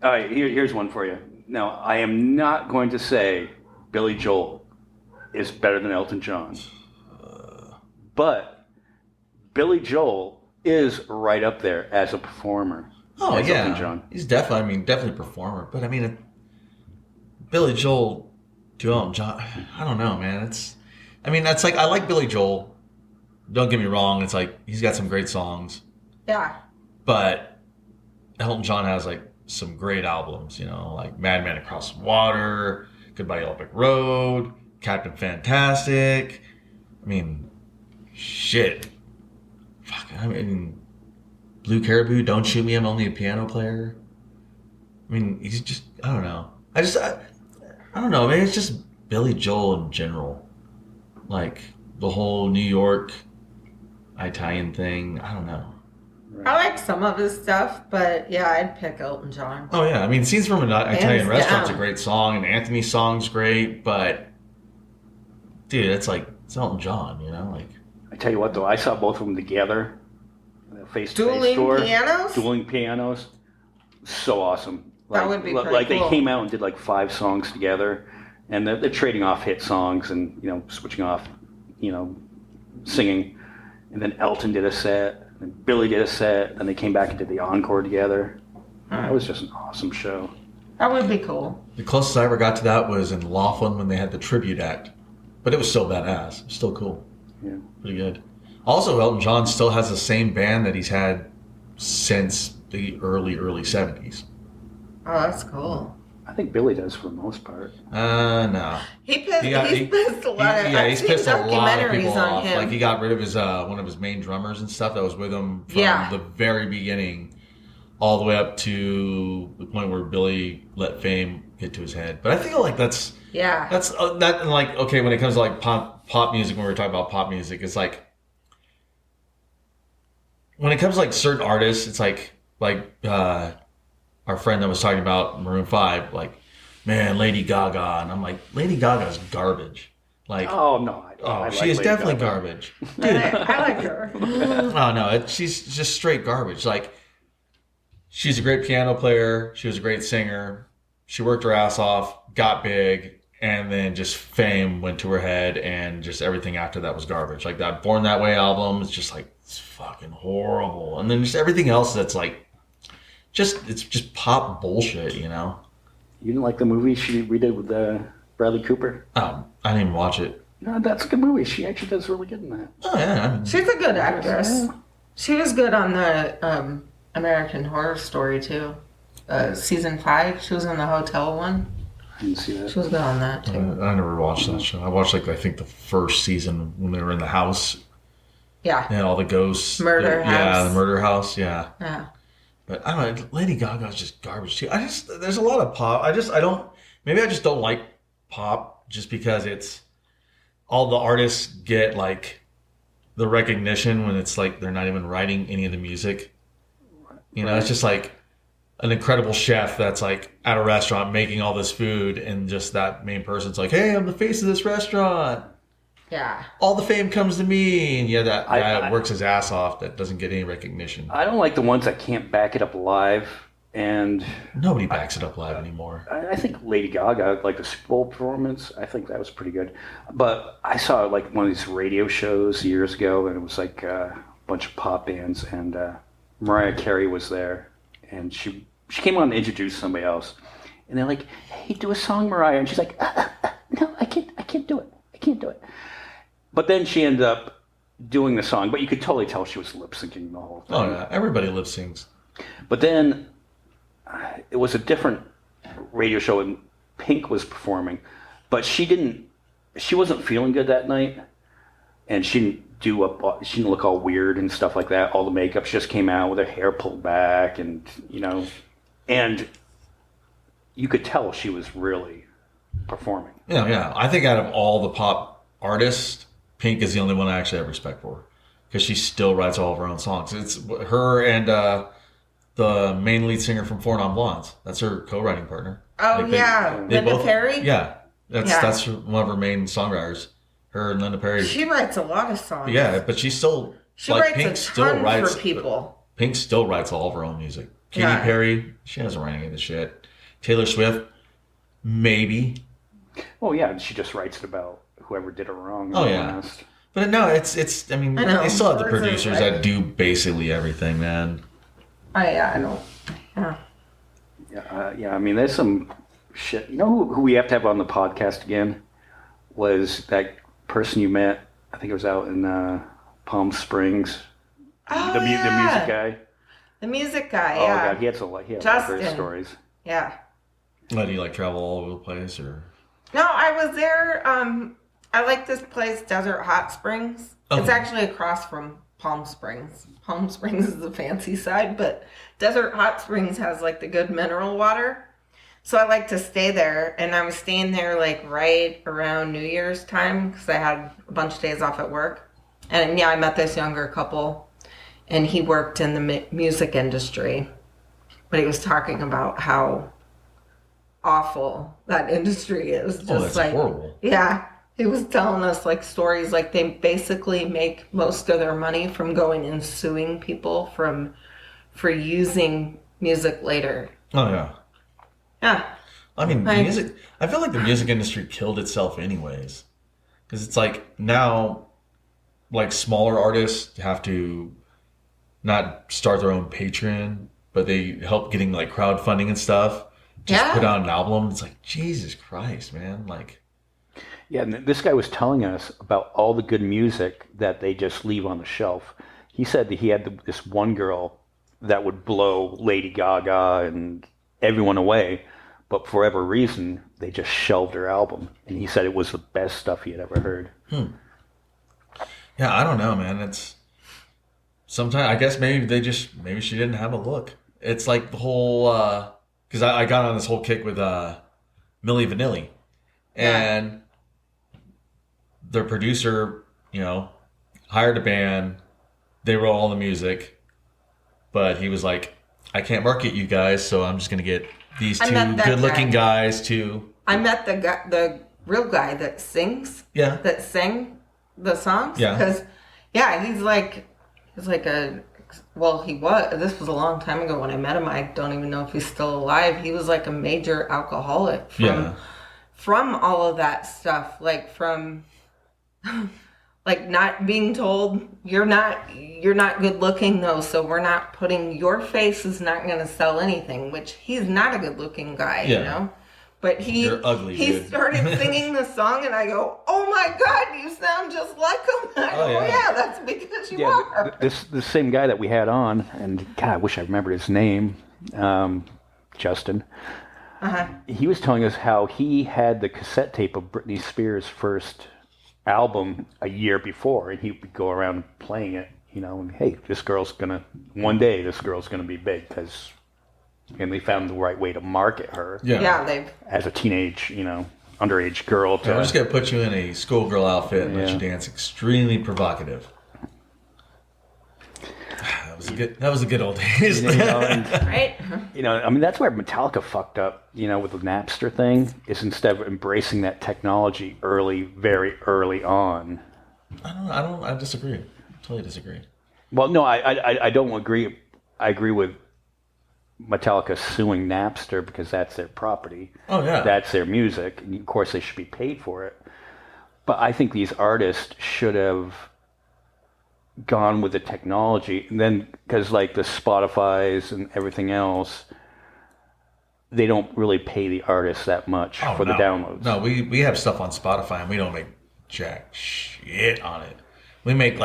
All right, here's one for you. Now, I am not going to say Billy Joel is better than Elton John. But Billy Joel is right up there as a performer. Oh, as yeah. Elton John. He's definitely a performer. But, I mean, Billy Joel to Elton John, I don't know, man. That's like, I like Billy Joel. Don't get me wrong. It's like, he's got some great songs. Yeah. But Elton John has, like, some great albums, like Madman Across the Water, Goodbye Yellow Brick Road, Captain Fantastic. I mean, shit. Fuck, Blue Caribou, Don't Shoot Me, I'm Only a Piano Player. I mean, he's just, I don't know. I don't know, maybe it's just Billy Joel in general. Like, the whole New York Italian thing, I don't know. I like some of his stuff, but yeah, I'd pick Elton John. Oh yeah, I mean, Scenes from an Italian Restaurant's down. a great song, and Anthony's song's great, but dude, it's Elton John, like. I tell you what, though, I saw both of them together, face to face Dueling tour. pianos? Dueling pianos, so awesome. That would be pretty like cool. They came out and did like 5 songs together, and they're trading off hit songs and switching off, singing, and then Elton did a set. And Billy did a set, and they came back and did the encore together. That was just an awesome show. That would be cool. The closest I ever got to that was in Laughlin when they had the tribute act. But it was still badass. It was still cool. Yeah. Pretty good. Also, Elton John still has the same band that he's had since the early 70s. Oh, that's cool. I think Billy does for the most part. No. He's pissed a lot of he's pissed a lot of people documentaries off. on him. Like, he got rid of his one of his main drummers and stuff that was with him from Yeah. the very beginning. all the way up to the point where Billy let fame get to his head. But I feel like that's that like okay when it comes to like pop music, when we're talking about pop music, it's like when it comes to like certain artists, it's like our friend that was talking about Maroon 5, like, man, Lady Gaga, and I'm like, Lady Gaga's garbage. Like, oh no, she is definitely garbage, dude. I like her. Oh no, she's just straight garbage. Like, she's a great piano player. She was a great singer. She worked her ass off, got big, and then just fame went to her head, and just everything after that was garbage. Like that Born That Way album is just like, it's fucking horrible. And then just everything else that's like, it's just pop bullshit, you know? You didn't like the movie she redid with Bradley Cooper? I didn't even watch it. No, that's a good movie. She actually does really good in that. Oh, yeah. She's a good actress. She was good on the American Horror Story, too. Season 5, she was in the hotel one. I didn't see that. She was good on that, too. I never watched that show. I watched, like, I think the first season when they were in the house. Yeah. Yeah, all the ghosts. Murder House. Yeah, the murder house, Yeah. But I don't know, Lady Gaga's just garbage, too. There's a lot of pop. Maybe I just don't like pop just because it's, all the artists get, like, the recognition when it's, like, they're not even writing any of the music. You know, It's just, like, an incredible chef that's, like, at a restaurant making all this food, and just that main person's like, hey, I'm the face of this restaurant. Yeah. All the fame comes to me. And yeah, that guy works his ass off that doesn't get any recognition. I don't like the ones that can't back it up live. And nobody backs it up live anymore. I think Lady Gaga, like the Super Bowl performance, I think that was pretty good. But I saw like one of these radio shows years ago, and it was like a bunch of pop bands, and Mariah Carey was there, and she came on to introduce somebody else, and they're like, "Hey, do a song, Mariah," and she's like, "No, I can't do it." But then she ended up doing the song, but you could totally tell she was lip syncing the whole thing. Oh yeah, everybody lip syncs. But then it was a different radio show, and Pink was performing, but she wasn't feeling good that night, and she didn't look all weird and stuff like that. All the makeup, she just came out with her hair pulled back, and and you could tell she was really performing. Yeah. I think out of all the pop artists, Pink is the only one I actually have respect for, because she still writes all of her own songs. It's her and the main lead singer from Four Non Blondes. That's her co-writing partner. Oh, Linda Perry? Yeah. That's one of her main songwriters. Her and Linda Perry. She writes a lot of songs. Yeah, but she writes Pink a still ton writes for people. Pink still writes all of her own music. Katy Perry, she doesn't write any of the shit. Taylor Swift, maybe. Oh yeah, she just writes it about whoever did it wrong. Oh yeah. But no, it's. I mean, they still have the producers that do basically everything, man. I know. Yeah. Yeah. I mean, there's some shit. You know who we have to have on the podcast again? Was that person you met? I think it was out in Palm Springs. Oh, the music guy. The music guy. Oh yeah. God, he had a lot of great stories. Yeah. Do you like travel all over the place, or? No, I was there. I like this place, Desert Hot Springs. It's actually across from Palm Springs. Palm Springs is the fancy side, but Desert Hot Springs has like the good mineral water. So I like to stay there, and I was staying there like right around New Year's time because I had a bunch of days off at work. And yeah, I met this younger couple, and he worked in the music industry, but he was talking about how awful that industry is. Just that's like horrible. Yeah. He was telling us like stories, like they basically make most of their money from going and suing people for using music later. Oh yeah. Yeah. I mean, music. I feel like the music industry killed itself anyways, because it's like now, like smaller artists have to not start their own Patreon, but they help getting like crowdfunding and stuff. Just put out an album. It's like, Jesus Christ, man. Like, yeah, and this guy was telling us about all the good music that they just leave on the shelf. He said that he had this one girl that would blow Lady Gaga and everyone away, but for whatever reason, they just shelved her album. And he said it was the best stuff he had ever heard. Yeah, I don't know, man. It's sometimes, I guess maybe she didn't have a look. It's like the whole because I got on this whole kick with Milli Vanilli, and their producer, hired a band. They wrote all the music, but he was like, "I can't market you guys, so I'm just gonna get these two good-looking guys to." I met the real guy that sings. Yeah. That sang the songs. Yeah. Because, he's like a. Well, he was. This was a long time ago when I met him. I don't even know if he's still alive. He was like a major alcoholic from all of that stuff. Like from, like not being told you're not good looking though, so we're not putting your face is not going to sell anything. Which he's not a good looking guy, But You're ugly, he dude. started singing the song, and I go, "Oh my God, you sound just like him!" And I go, yeah, that's because you are. This same guy that we had on, and God, I wish I remembered his name, Justin. He was telling us how he had the cassette tape of Britney Spears' first album a year before, and he would go around playing it, and hey, one day this girl's gonna be big because. And they found the right way to market her. They've as a teenage, underage girl. I'm just gonna put you in a schoolgirl outfit and let you dance extremely provocative. That was a good old days. right? That's where Metallica fucked up, with the Napster thing, is instead of embracing that technology very early on. I disagree. Totally disagree. Well, no, I don't agree. I agree with Metallica suing Napster because that's their property. Oh, yeah. That's their music. And of course, they should be paid for it. But I think these artists should have gone with the technology. And then, because like the Spotify's and everything else, they don't really pay the artists that much for the downloads. No, we have stuff on Spotify and we don't make jack shit on it. We make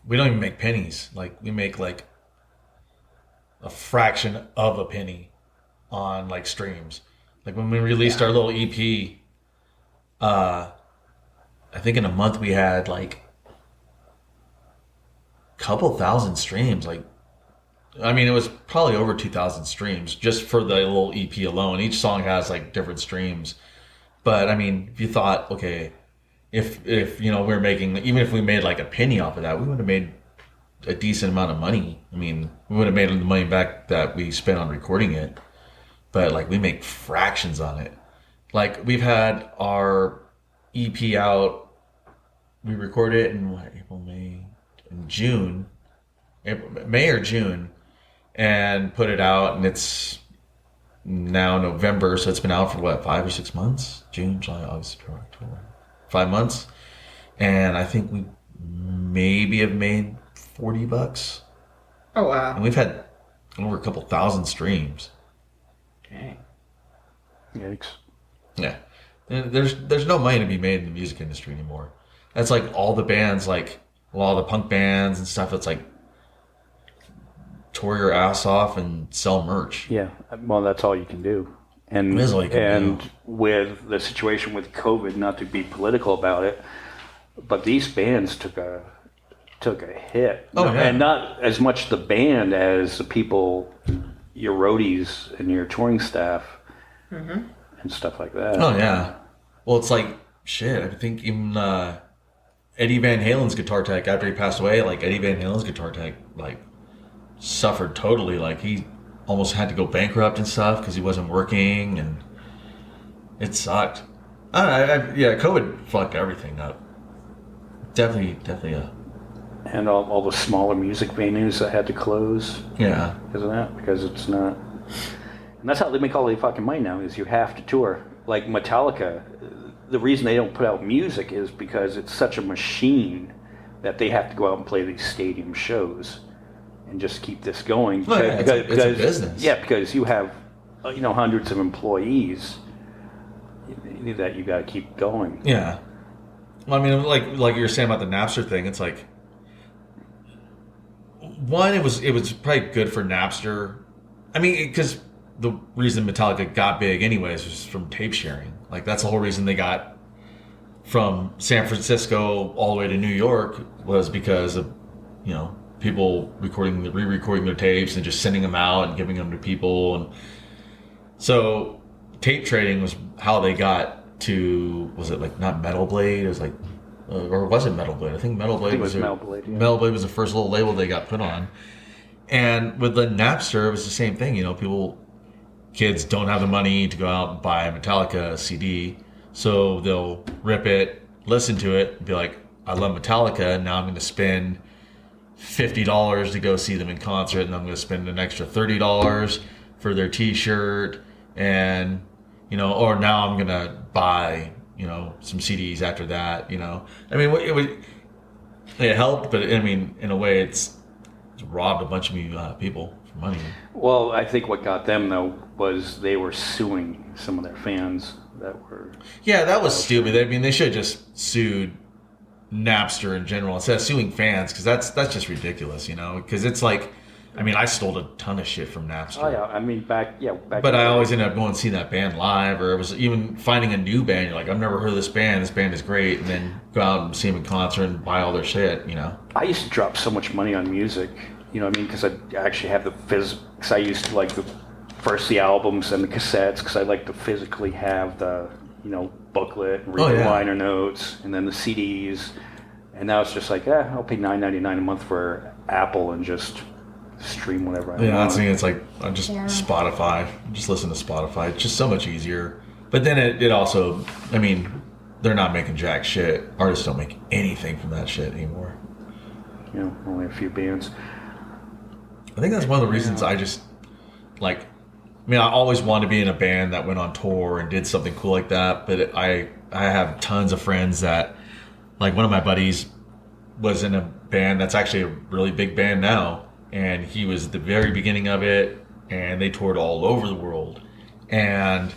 we don't even make pennies. Like, we make like a fraction of a penny on like streams. Like when we released our little EP, I think in a month we had like a couple thousand streams. Like, I mean, it was probably over 2,000 streams just for the little EP alone. Each song has like different streams. But I mean, if you thought, okay, if we're making, even if we made like a penny off of that, we would have made a decent amount of money. I mean, we would have made the money back that we spent on recording it, but like we make fractions on it. Like, we've had our EP out, we recorded it in May or June, and put it out, and it's now November, so it's been out for 5 or 6 months? June, July, August, September, October. 5 months. And I think we maybe have made $40. Oh, wow. And we've had over a couple thousand streams. Dang. Yikes. Yeah. There's no money to be made in the music industry anymore. That's like all the bands, like all the punk bands and stuff, that's like tour your ass off and sell merch. Yeah. Well, that's all you can do. And, with the situation with COVID, not to be political about it, but these bands took a hit. Oh, yeah. And not as much the band as the people, your roadies and your touring staff and stuff like that. Oh, yeah. Well, it's like, shit, I think even Eddie Van Halen's guitar tech, after he passed away, like Eddie Van Halen's guitar tech, like, suffered totally. Like, he almost had to go bankrupt and stuff because he wasn't working, and it sucked. Yeah, COVID fucked everything up. Definitely And all the smaller music venues that had to close. Yeah. Because of that. Because it's not... And that's how they make all the fucking money now, is you have to tour. Like Metallica, the reason they don't put out music is because it's such a machine that they have to go out and play these stadium shows and just keep this going. Oh, yeah, it's a business. Yeah, because you have, hundreds of employees that you got to keep going. Yeah. Well, I mean, like you were saying about the Napster thing, it's like, one, it was probably good for Napster. I mean, because the reason Metallica got big anyways was from tape sharing. Like, that's the whole reason they got from San Francisco all the way to New York, was because of, people re-recording their tapes and just sending them out and giving them to people. And so tape trading was how they got to, was it like not Metal Blade? It was like, or was it Metal Blade? I think Metal Blade was Metal Blade. Yeah. Metal Blade was the first little label they got put on. And with the Napster, it was the same thing. Kids don't have the money to go out and buy a Metallica CD, so they'll rip it, listen to it, and be like, I love Metallica, now I'm going to spend $50 to go see them in concert, and I'm going to spend an extra $30 for their T-shirt, and or now I'm going to buy some CDs after that. I mean, it helped, but I mean, in a way, it's robbed a bunch of people for money. Well, I think what got them though was they were suing some of their fans that were. Yeah, that was stupid. I mean, they should have just sued Napster in general instead of suing fans, because that's just ridiculous, because it's like, I mean, I stole a ton of shit from Napster. Oh yeah, I mean back. But I always ended up going and seeing that band live, or it was even finding a new band. You're like, I've never heard of this band. This band is great, and then go out and see them in concert and buy all their shit. I used to drop so much money on music. You know what I mean? Because I actually have the because I used to like the albums and the cassettes, because I like to physically have the booklet and read the liner notes, and then the CDs. And now it's just like, I'll pay $9.99 a month for Apple and just stream whatever I want. Yeah, that's me. It's like just Spotify. Just listen to Spotify. It's just so much easier. But then it also, I mean, they're not making jack shit. Artists don't make anything from that shit anymore. Only a few bands. I think that's one of the reasons I just like. I mean, I always wanted to be in a band that went on tour and did something cool like that. But I have tons of friends that, like, one of my buddies was in a band that's actually a really big band now, and he was at the very beginning of it, and they toured all over the world, and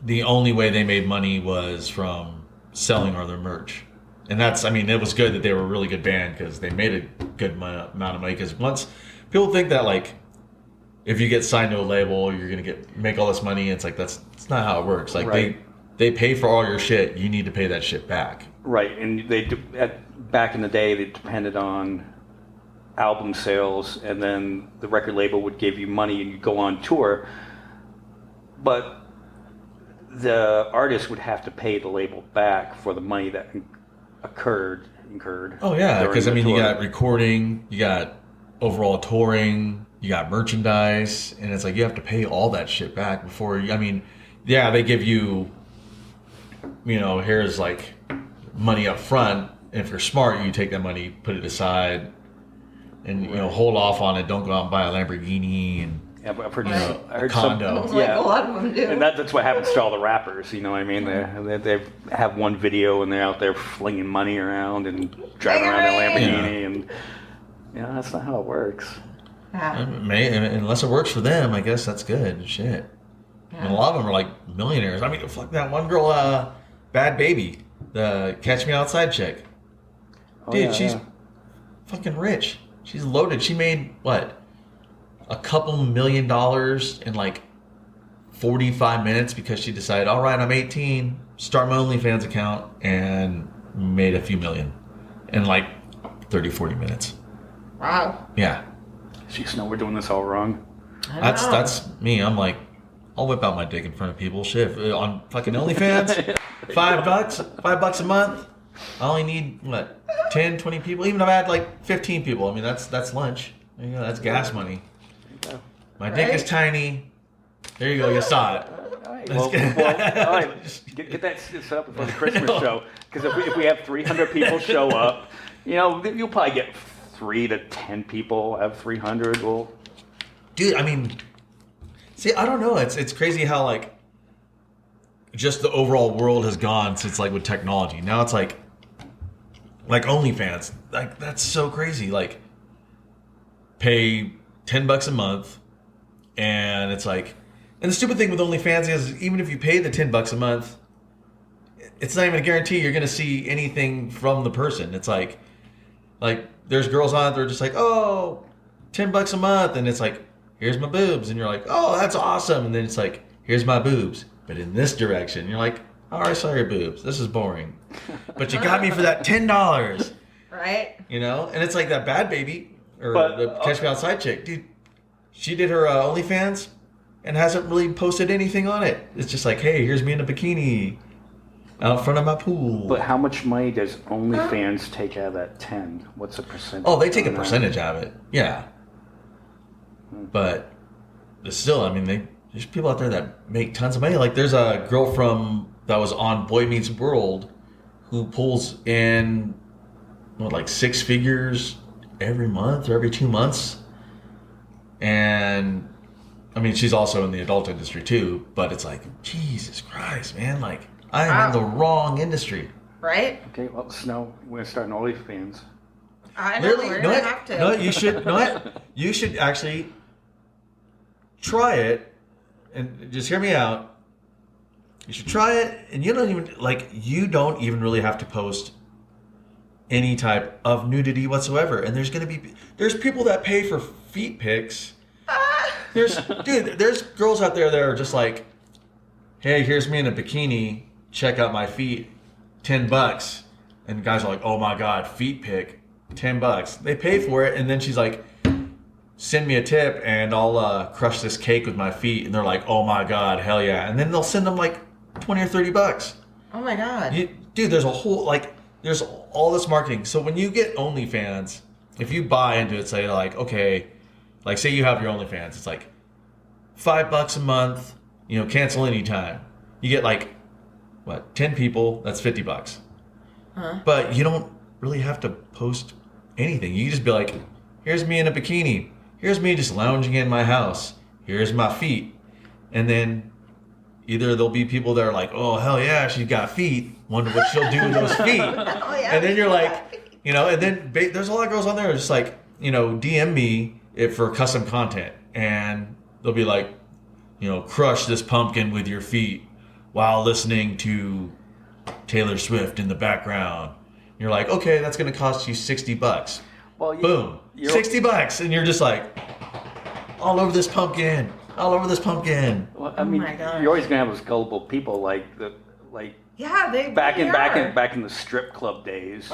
the only way they made money was from selling all their merch. And that's, I mean, it was good that they were a really good band, because they made a good amount of money. Because once people think that, like, if you get signed to a label, you're gonna make all this money, it's like that's not how it works. Like, right. They pay for all your shit. You need to pay that shit back. Right, and back in the day, they depended on album sales, and then the record label would give you money and you go on tour. But the artist would have to pay the label back for the money that incurred. Oh yeah, because I mean, you got recording, you got overall touring, you got merchandise, and it's like you have to pay all that shit back before. I mean, yeah, they give you, here's like money up front. And if you're smart, you take that money, put it aside, and hold off on it. Don't go out and buy a Lamborghini and I've heard, I heard a condo. Like a lot of them do. And that's what happens to all the rappers. You know what I mean? They have one video and they're out there flinging money around and driving around their Lamborghini, and that's not how it works. Yeah. Unless it works for them, I guess that's good. Shit. Yeah. And a lot of them are like millionaires. I mean, fuck that one girl, Bad Baby, the Catch Me Outside chick. Dude, she's fucking rich. She's loaded. She made, what, a couple $1 million in like 45 minutes because she decided, all right, I'm 18, start my OnlyFans account, and made a few million in like 30, 40 minutes. Wow. Yeah. Jeez, no, we're doing this all wrong. That's me. I'm like, I'll whip out my dick in front of people. Shit, on fucking OnlyFans, $5 a month. I only need, 10, 20 people? Even if I had like 15 people, I mean, that's lunch. That's gas money. My dick is tiny. There you go, you saw it. All right, all right. Get that set up for the Christmas show. Because if we have 300 people show up, you'll probably get 3 to 10 people out of 300. Well, dude, I mean, see, I don't know. It's crazy how like just the overall world has gone since like with technology. Now it's like OnlyFans. Like, that's so crazy. Like, pay $10 a month, and it's like, and the stupid thing with OnlyFans is even if you pay the $10 a month, it's not even a guarantee you're gonna see anything from the person. It's like there's girls on it, they're just like, oh, $10 a month, and it's like, here's my boobs, and you're like, oh, that's awesome, and then it's like, here's my boobs, but in this direction. You're like, all right, I saw your boobs. This is boring, but you got me for that $10. Right? You know? And it's like that Bad Baby, or the Catch Me Outside chick. Dude, she did her OnlyFans and hasn't really posted anything on it. It's just like, hey, here's me in a bikini out front of my pool. But how much money does OnlyFans take out of that 10? What's the percentage? Oh, they take a percentage out of it. Yeah. But still, I mean, there's people out there that make tons of money. Like, there's a girl that was on Boy Meets World who pulls in, like 6 figures every month or every 2 months. And, I mean, she's also in the adult industry too. But it's like, Jesus Christ, man. Like, I am in the wrong industry. Right? Okay, well, so we're going to start an OnlyFans. I know, we're going to have to. No, you should, you should actually try it, and just hear me out. You should try it, and you don't even really have to post any type of nudity whatsoever. And there's people that pay for feet pics. There's girls out there that are just like, hey, here's me in a bikini, check out my feet, $10. And guys are like, oh my God, feet pic, $10. They pay for it, and then she's like, send me a tip and I'll crush this cake with my feet. And they're like, oh my God, hell yeah. And then they'll send them like $20 or $30. Oh my God. Dude, there's a whole, there's all this marketing. So when you get OnlyFans, if you buy into it, say like, okay, like say you have your OnlyFans, it's like $5 a month, cancel anytime. You get like, 10 people, that's $50. Huh? But you don't really have to post anything. You just be like, here's me in a bikini. Here's me just lounging in my house. Here's my feet. And then either there'll be people that are like, oh, hell yeah, she's got feet. Wonder what she'll do with those feet. Oh, yeah, and then you're like, and then there's a lot of girls on there just like, DM me for custom content. And they'll be like, crush this pumpkin with your feet while listening to Taylor Swift in the background. You're like, okay, that's going to cost you $60. Well, boom, $60, and you're just like, all over this pumpkin. Well, I mean, you're always gonna have those gullible people yeah, they back are. in the strip club days.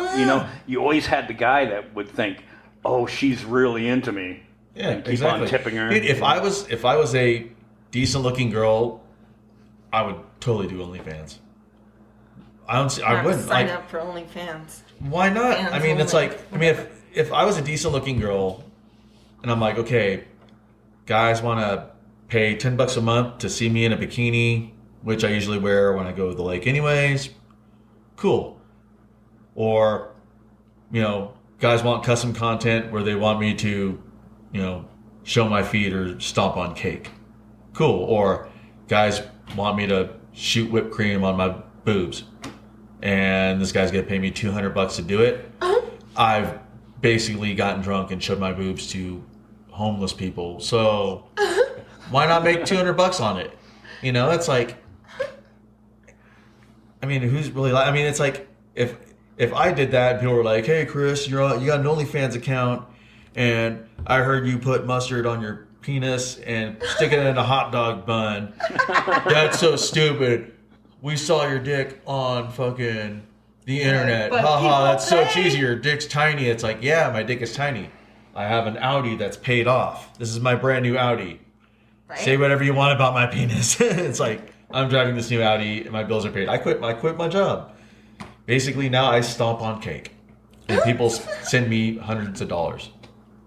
You always had the guy that would think, oh, she's really into me. Yeah, and keep exactly. on tipping her. Dude, if I was a decent looking girl, I would totally do OnlyFans. I wouldn't sign up for OnlyFans. Why not? Fans I mean, only. it's like, if I was a decent looking girl, and I'm like, okay, guys want to pay $10 a month to see me in a bikini, which I usually wear when I go to the lake anyways, cool. Or, guys want custom content where they want me to, show my feet or stomp on cake, cool. Or guys want me to shoot whipped cream on my boobs, and this guy's gonna pay me $200 to do it. I've basically gotten drunk and showed my boobs to homeless people, so why not make $200 on it? It's like, I mean, who's really like? I mean, it's like if I did that, people were like, "Hey, Chris, you got an OnlyFans account, and I heard you put mustard on your penis and stick it in a hot dog bun. That's so stupid. We saw your dick on fucking the internet. Haha, that's so cheesy. Your dick's tiny." It's like, yeah, my dick is tiny. I have an Audi that's paid off. This is my brand new Audi. Right? Say whatever you want about my penis. It's like, I'm driving this new Audi and my bills are paid. I quit my job. Basically, now I stomp on cake. And people send me hundreds of dollars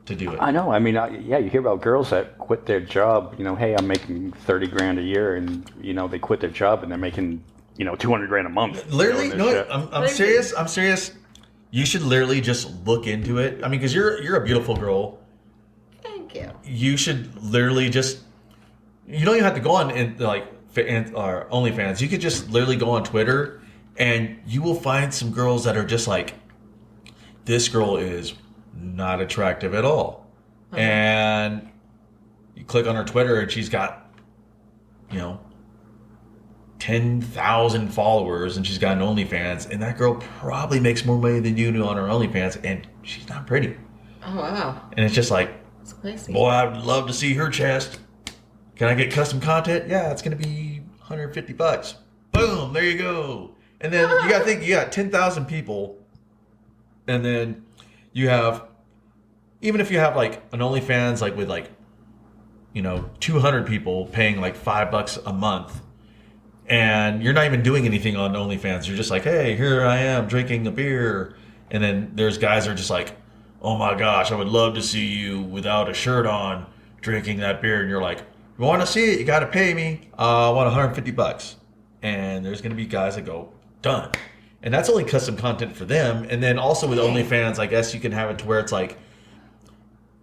to do it. I know. I mean, you hear about girls that quit their job. Hey, I'm making $30,000 a year, and they quit their job and they're making $200,000 a month. Literally, I'm serious. I'm serious. You should literally just look into it. I mean, because you're a beautiful girl. Thank you. You should literally just. You don't even have to go on OnlyFans. You could just literally go on Twitter, and you will find some girls that are just like, this girl is not attractive at all. Uh-huh. And you click on her Twitter, and she's got, 10,000 followers, and she's got an OnlyFans, and that girl probably makes more money than you do on her OnlyFans, and she's not pretty. Oh, wow. And it's just like, it's crazy. Boy, I would love to see her chest. Can I get custom content? Yeah, it's going to be $150. Boom, there you go. And then you got to think, you got 10,000 people And then you have, even if you have like an OnlyFans, like with like, 200 people paying like $5 a month, and you're not even doing anything on OnlyFans. You're just like, hey, here I am drinking a beer. And then there's guys that are just like, oh my gosh, I would love to see you without a shirt on drinking that beer. And you're like, you want to see it? You got to pay me. I want $150. And there's going to be guys that go, done. And that's only custom content for them. And then also with OnlyFans, I guess you can have it to where it's like,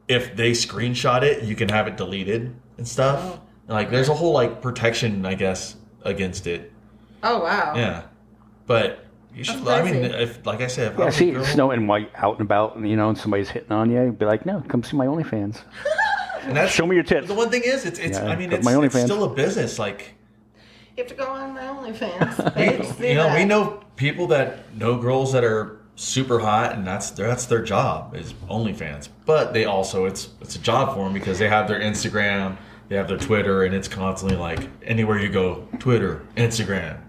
if they screenshot it, you can have it deleted and stuff. Oh. Like there's a whole like protection, I guess, against it. Oh wow. Yeah. But you should, I mean, if, like I said, if I was see, a girl, Snow and White out and about, and somebody's hitting on you, be like, no, come see my OnlyFans. And that's, show me your tits. The one thing is, it's yeah, I mean, it's still a business. Like, you have to go on my OnlyFans. we know people that know girls that are super hot, and that's their job is OnlyFans. But they also, it's a job for them because they have their Instagram, they have their Twitter, and it's constantly like anywhere you go, Twitter, Instagram.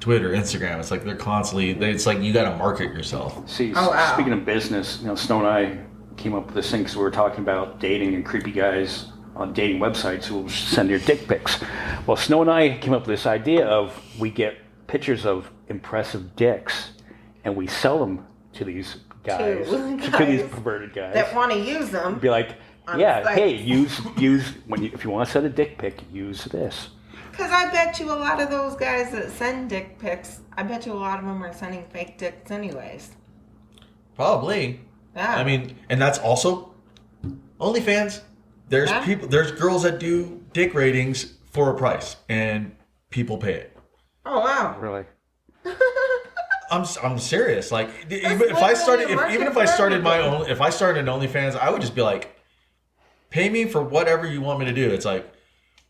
It's like they're constantly. It's like you got to market yourself. See, speaking of business, Snow and I came up with this thing because we were talking about dating and creepy guys on dating websites who will send your dick pics. Well, Snow and I came up with this idea of we get pictures of impressive dicks and we sell them to these guys, to these perverted guys that want to use them. Be like, yeah, hey, use if you want to send a dick pic, use this. Because I bet you a lot of those guys that send dick pics, I bet you a lot of them are sending fake dicks anyways. Probably. Yeah. I mean, and that's also OnlyFans. There's girls that do dick ratings for a price, and people pay it. Oh wow! Really? I'm serious. Like, if I started an OnlyFans, I would just be like, pay me for whatever you want me to do. It's like,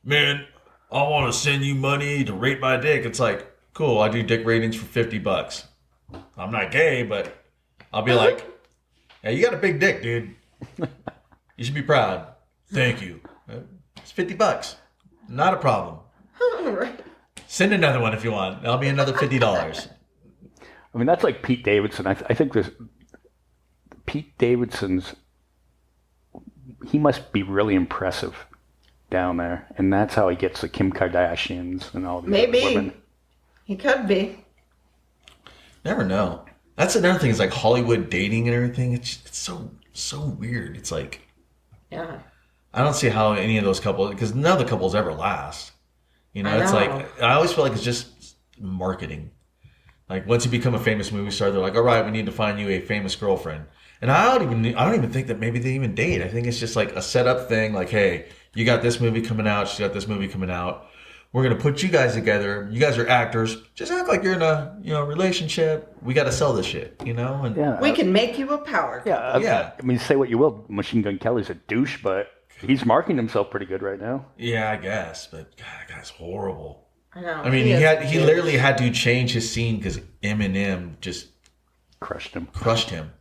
man, I want to send you money to rate my dick. It's like, cool. I do dick ratings for $50. I'm not gay, but I'll be like, hey, you got a big dick, dude. You should be proud. Thank you. It's $50. Not a problem. Right. Send another one if you want. That'll be another $50. I mean, that's like Pete Davidson. I think Pete Davidson's, he must be really impressive down there. And that's how he gets the Kim Kardashians and all the other women. He could be. Never know. That's another thing is like Hollywood dating and everything. It's so weird. It's like, yeah. I don't see how any of those couples, because none of the couples ever last. It's like, I always feel like it's just marketing. Like once you become a famous movie star, they're like, all right, we need to find you a famous girlfriend. And I don't even think that maybe they even date. I think it's just like a setup thing. Like, hey, you got this movie coming out. She's got this movie coming out. We're going to put you guys together. You guys are actors. Just act like you're in a relationship. We got to sell this shit, And we can make you a power couple. Yeah. I mean, say what you will. Machine Gun Kelly's a douche, but he's marketing himself pretty good right now. Yeah, I guess. But God, that guy's horrible. I know. I mean, he literally had to change his scene because Eminem just crushed him.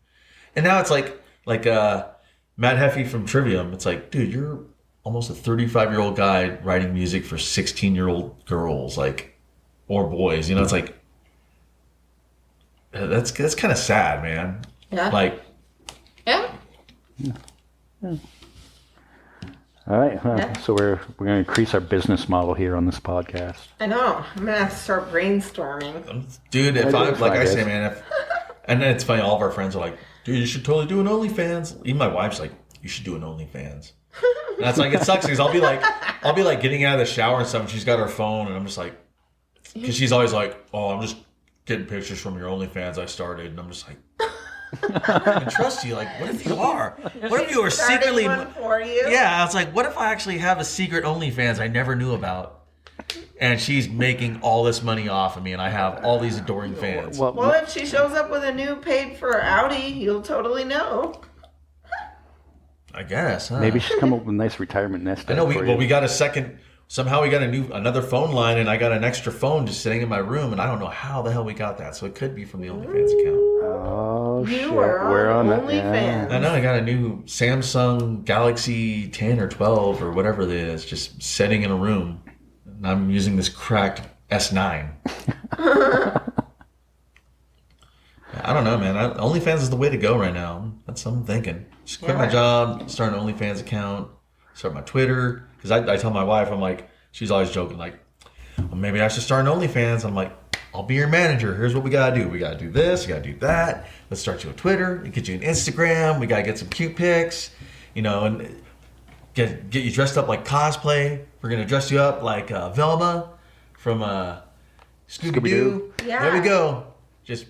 And now it's like Matt Heffy from Trivium. It's like, dude, you're almost a 35-year-old guy writing music for 16-year-old girls, or boys. It's like that's kind of sad, man. Yeah. Yeah. All right, so we're going to increase our business model here on this podcast. I know. I'm going to have to start brainstorming. Dude, if I say, man, and then it's funny, all of our friends are like, dude, you should totally do an OnlyFans. Even my wife's like, you should do an OnlyFans. And that's like, it sucks because I'll be like getting out of the shower and stuff, and she's got her phone, and I'm just like, because she's always like, oh, I'm just getting pictures from your OnlyFans I started, and I'm just like, I trust you. Like, what if you are? What if you are secretly? One for you? Yeah, I was like, what if I actually have a secret OnlyFans I never knew about, and she's making all this money off of me, and I have all these adoring fans. Well, if she shows up with a new paid for Audi, you'll totally know. I guess. Huh? Maybe she's come up with a nice retirement nest egg. I know. We got a second. Somehow we got another phone line, and I got an extra phone just sitting in my room, and I don't know how the hell we got that. So it could be from the OnlyFans account. Oh, shit. We're on OnlyFans. Yeah. I know. I got a new Samsung Galaxy 10 or 12 or whatever it is, just sitting in a room. And I'm using this cracked S9. I don't know, man. OnlyFans is the way to go right now. That's what I'm thinking. Just quit my job, start an OnlyFans account, start my Twitter. Because I tell my wife, I'm like, she's always joking, like, well, maybe I should start an OnlyFans. I'm like, I'll be your manager. Here's what we gotta do. We gotta do this. We gotta do that. Let's start you a Twitter. Get you an Instagram. We gotta get some cute pics, and get you dressed up like cosplay. We're gonna dress you up like Velma from Scooby-Doo. Yeah. There we go. Just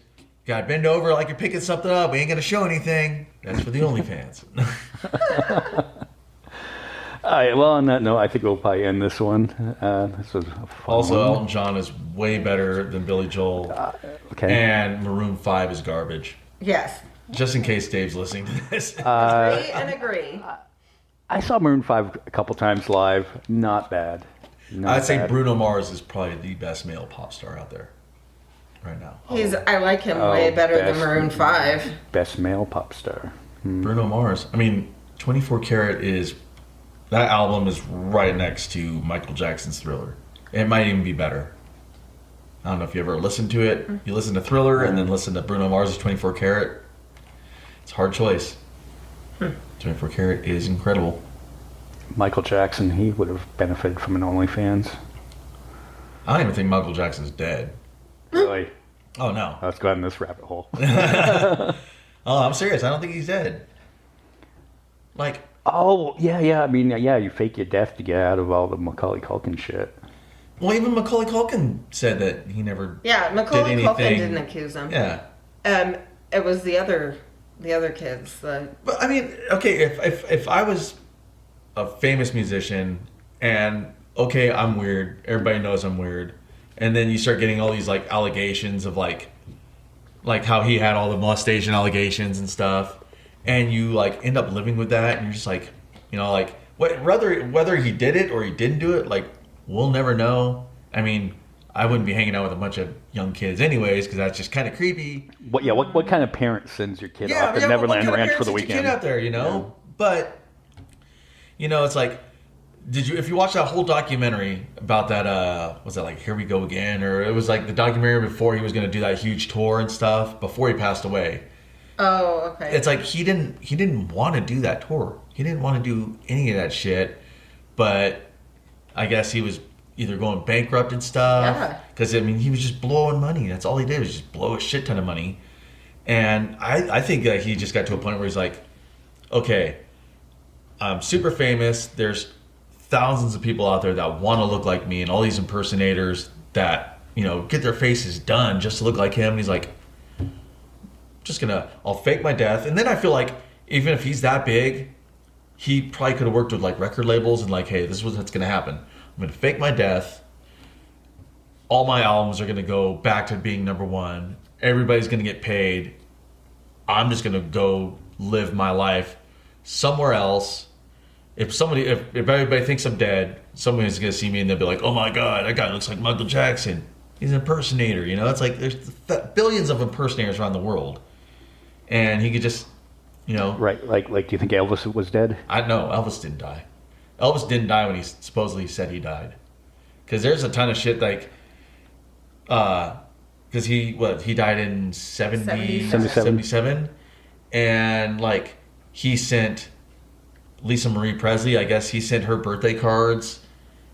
gotta bend over like you're picking something up. We ain't gonna show anything. That's for the OnlyFans. All right, well, on that note, I think we'll probably end this one. This was a fun Also, one. Elton John is way better than Billy Joel. Okay. And Maroon 5 is garbage. Yes. Just in case Dave's listening to this. Agree and agree. I saw Maroon 5 a couple times live. Not bad. I'd say Bruno Mars is probably the best male pop star out there right now. I like him way better than best- Maroon 5. Best male pop star. Bruno Mars. I mean, 24 Karat is... That album is right next to Michael Jackson's Thriller. It might even be better. I don't know if you ever listened to it. You listen to Thriller and then listen to Bruno Mars' 24 Karat. It's a hard choice. 24 Karat is incredible. Michael Jackson, he would have benefited from an OnlyFans. I don't even think Michael Jackson's dead. Really? Oh, no. Let's go down this rabbit hole. Oh, I'm serious. I don't think he's dead. Like... Oh, yeah. I mean, yeah, you fake your death to get out of all the Macaulay Culkin shit. Well, even Macaulay Culkin said that he never Macaulay did Culkin anything. didn't accuse him. Yeah. It was the other kids. But I mean, okay, if I was a famous musician and okay, I'm weird, everybody knows I'm weird, and then you start getting all these like allegations of like how he had all the molestation allegations and stuff, and you like end up living with that, and you're just like, like whether he did it or he didn't do it, like we'll never know. I mean, I wouldn't be hanging out with a bunch of young kids anyways because that's just kind of creepy. What kind of parent sends your kid off to Neverland Ranch for the weekend? Kid out there, But it's like, if you watch that whole documentary about that, was that like Here We Go Again, or it was like the documentary before he was going to do that huge tour and stuff before he passed away. Oh, okay. It's like he didn't want to do that tour. He didn't want to do any of that shit, but I guess he was either going bankrupt and stuff. Yeah. Because, I mean, he was just blowing money. That's all he did was just blow a shit ton of money. And I think that he just got to a point where he's like, okay, I'm super famous. There's thousands of people out there that want to look like me and all these impersonators that, get their faces done just to look like him. And he's like, I'll fake my death. And then I feel like even if he's that big, he probably could have worked with like record labels and like, hey, this is what's going to happen. I'm going to fake my death. All my albums are going to go back to being number one. Everybody's going to get paid. I'm just going to go live my life somewhere else. If everybody thinks I'm dead, somebody's going to see me and they'll be like, oh my God, that guy looks like Michael Jackson. He's an impersonator. It's like there's billions of impersonators around the world. And he could just, Right, like do you think Elvis was dead? I know, Elvis didn't die. Elvis didn't die when he supposedly said he died. Because there's a ton of shit like, because he died in 77. And like he sent Lisa Marie Presley, I guess he sent her birthday cards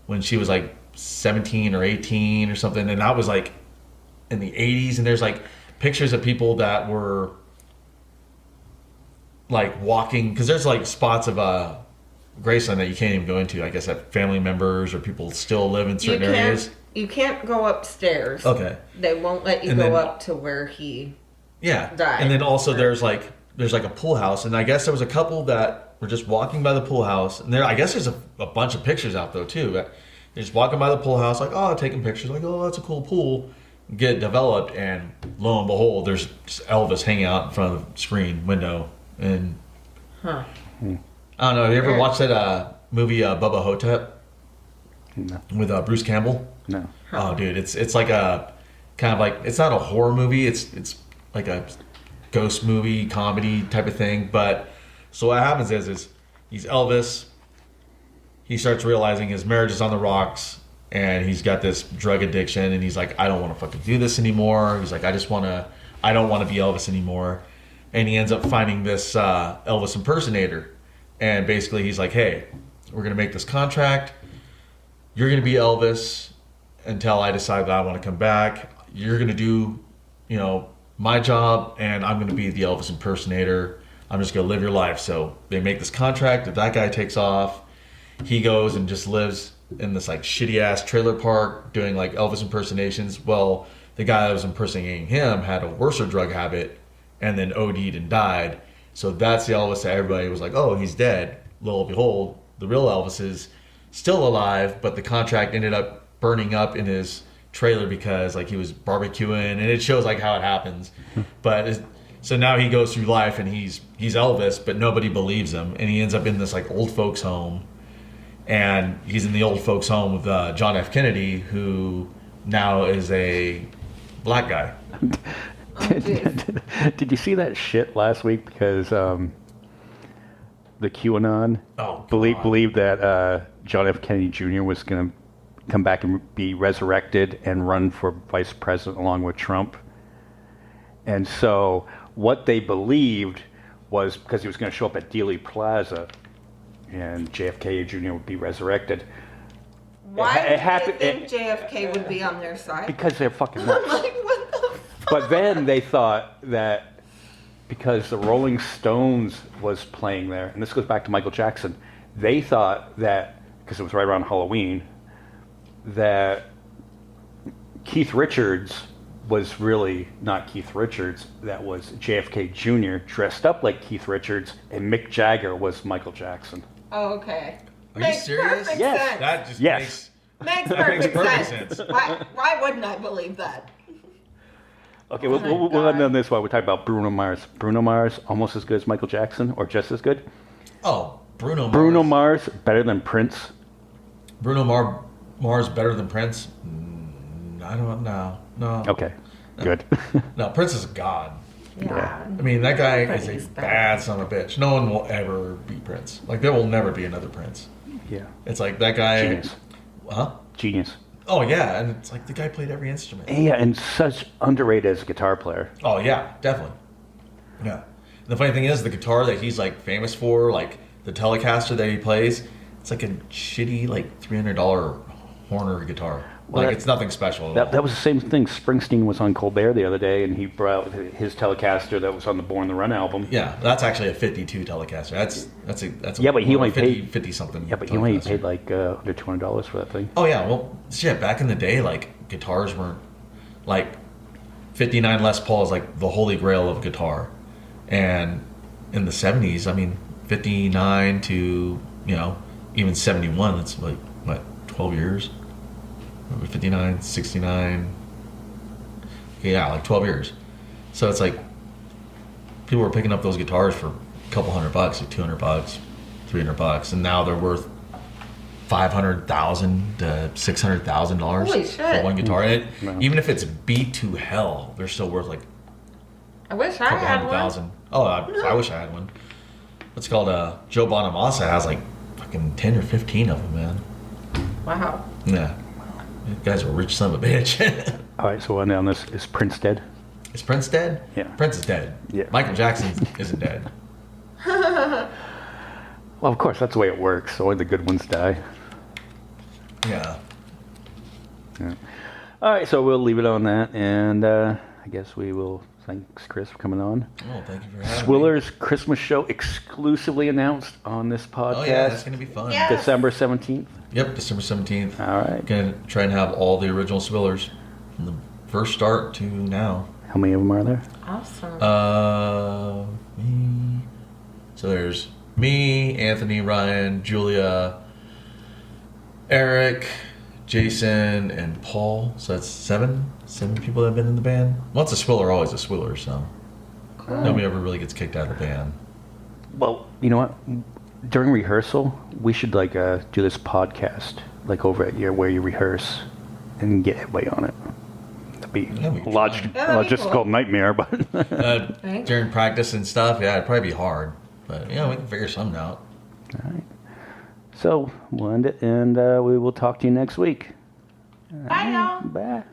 when she was like 17 or 18 or something. And that was like in the 80s. And there's like pictures of people that were like walking, because there's like spots of Graceland that you can't even go into. I guess that family members or people still live in certain areas. You can't go upstairs. Okay. They won't let you go up to where he died. And then also there's like a pool house, and I guess there was a couple that were just walking by the pool house, and I guess there's a bunch of pictures out though too. They're just walking by the pool house, like, oh, taking pictures, like, oh, that's a cool pool. Get developed, and lo and behold, there's just Elvis hanging out in front of the screen window. And I don't know. Have you ever watched that movie Bubba Hotep? No. With Bruce Campbell? No. Oh, dude, it's like a kind of like, it's not a horror movie. It's like a ghost movie comedy type of thing. But so what happens is he's Elvis. He starts realizing his marriage is on the rocks, and he's got this drug addiction, and he's like, I don't want to fucking do this anymore. He's like, I just want to I don't want to be Elvis anymore. And he ends up finding this Elvis impersonator. And basically he's like, hey, we're going to make this contract. You're going to be Elvis until I decide that I want to come back. You're going to do, my job, and I'm going to be the Elvis impersonator. I'm just going to live your life. So they make this contract. If that guy takes off, he goes and just lives in this like shitty ass trailer park doing like Elvis impersonations. Well, the guy that was impersonating him had a worse drug habit and then OD'd and died. So that's the Elvis that everybody was like, oh, he's dead. Lo and behold, the real Elvis is still alive, but the contract ended up burning up in his trailer because like he was barbecuing, and it shows like how it happens. But so now he goes through life and he's Elvis, but nobody believes him, and he ends up in this like old folks home, and he's in the old folks home with John F. Kennedy, who now is a black guy. Did you see that shit last week? Because the QAnon believed that John F. Kennedy Jr. was going to come back and be resurrected and run for vice president along with Trump. And so what they believed was because he was going to show up at Dealey Plaza and JFK Jr. would be resurrected. Why do you think JFK would be on their side? Because they're fucking nuts. Like, what the fuck? But then they thought that because the Rolling Stones was playing there, and this goes back to Michael Jackson, they thought that, because it was right around Halloween, that Keith Richards was really not Keith Richards, that was JFK Jr. dressed up like Keith Richards, and Mick Jagger was Michael Jackson. Oh, okay. Are you serious? Perfect Yes. sense. That just Makes makes perfect sense. sense. Why wouldn't I believe that? Okay, we'll end on this while we talk about Bruno Mars. Bruno Mars, almost as good as Michael Jackson, or just as good? Oh, Bruno Mars, better than Prince? Bruno Mars better than Prince? I don't know. No. Okay, good. No, Prince is a god. Yeah. I mean, that guy is Everybody's a bad. bad son of a bitch. No one will ever beat Prince. Like, there will never be another Prince. Yeah. It's like that guy... Genius. Huh? Genius. Oh, yeah, and it's like the guy played every instrument. Yeah, and such underrated as a guitar player. Oh, yeah, definitely. Yeah. And the funny thing is, the guitar that he's, like, famous for, like, the Telecaster that he plays, it's like a shitty, like, $300 Horner guitar. Well, Like, it's nothing special at all. That was the same thing. Springsteen was on Colbert the other day, and he brought his Telecaster that was on the Born the Run album. Yeah, that's actually a 52 Telecaster. That's a Yeah, but he only 50, paid 50 something. Yeah, but he only Telecaster. paid like under $200 for that thing. Oh yeah, well shit. Back in the day, like guitars weren't like 59 Les Paul is like the holy grail of guitar, and in the 70s, I mean 59 to even 71. That's like what 12 years. 59, 69. Yeah, like 12 years. So it's like people were picking up those guitars for a couple $100, like $200, $300, and now they're worth $500,000 to $600,000 Holy for shit. one guitar. And Wow. even if it's beat to hell, they're still worth like I wish a I couple had hundred one. thousand. Oh, I wish I had one. What's it called? Joe Bonamassa has like fucking 10 or 15 of them, man. Wow. Yeah. You guys are a rich son of a bitch. All right, so on down this. Is Prince dead? Is Prince dead? Yeah. Prince is dead. Yeah. Michael Jackson isn't dead. Well, of course, that's the way it works. Only the good ones die. Yeah. Yeah. All right, so we'll leave it on that, and I guess we will. Thanks, Chris, for coming on. Oh, thank you for having me. Swillers Christmas show exclusively announced on this podcast. Oh, yeah, that's going to be fun. Yeah. December 17th. Yep, December 17th. All right. Going to try and have all the original Swillers from the first start to now. How many of them are there? Awesome. Me. So there's me, Anthony, Ryan, Julia, Eric, Jason, and Paul. So that's seven people that have been in the band. Once a Swiller, always a Swiller, so nobody ever really gets kicked out of the band. Well, you know what? During rehearsal, we should do this podcast over at where you rehearse and get everybody on it. That'd be That'd be logistical cool. nightmare, but Thanks. During practice and stuff, yeah, it'd probably be hard. But, we can figure something out. all right. So we'll end it, and we will talk to you next week. Bye, y'all. Bye.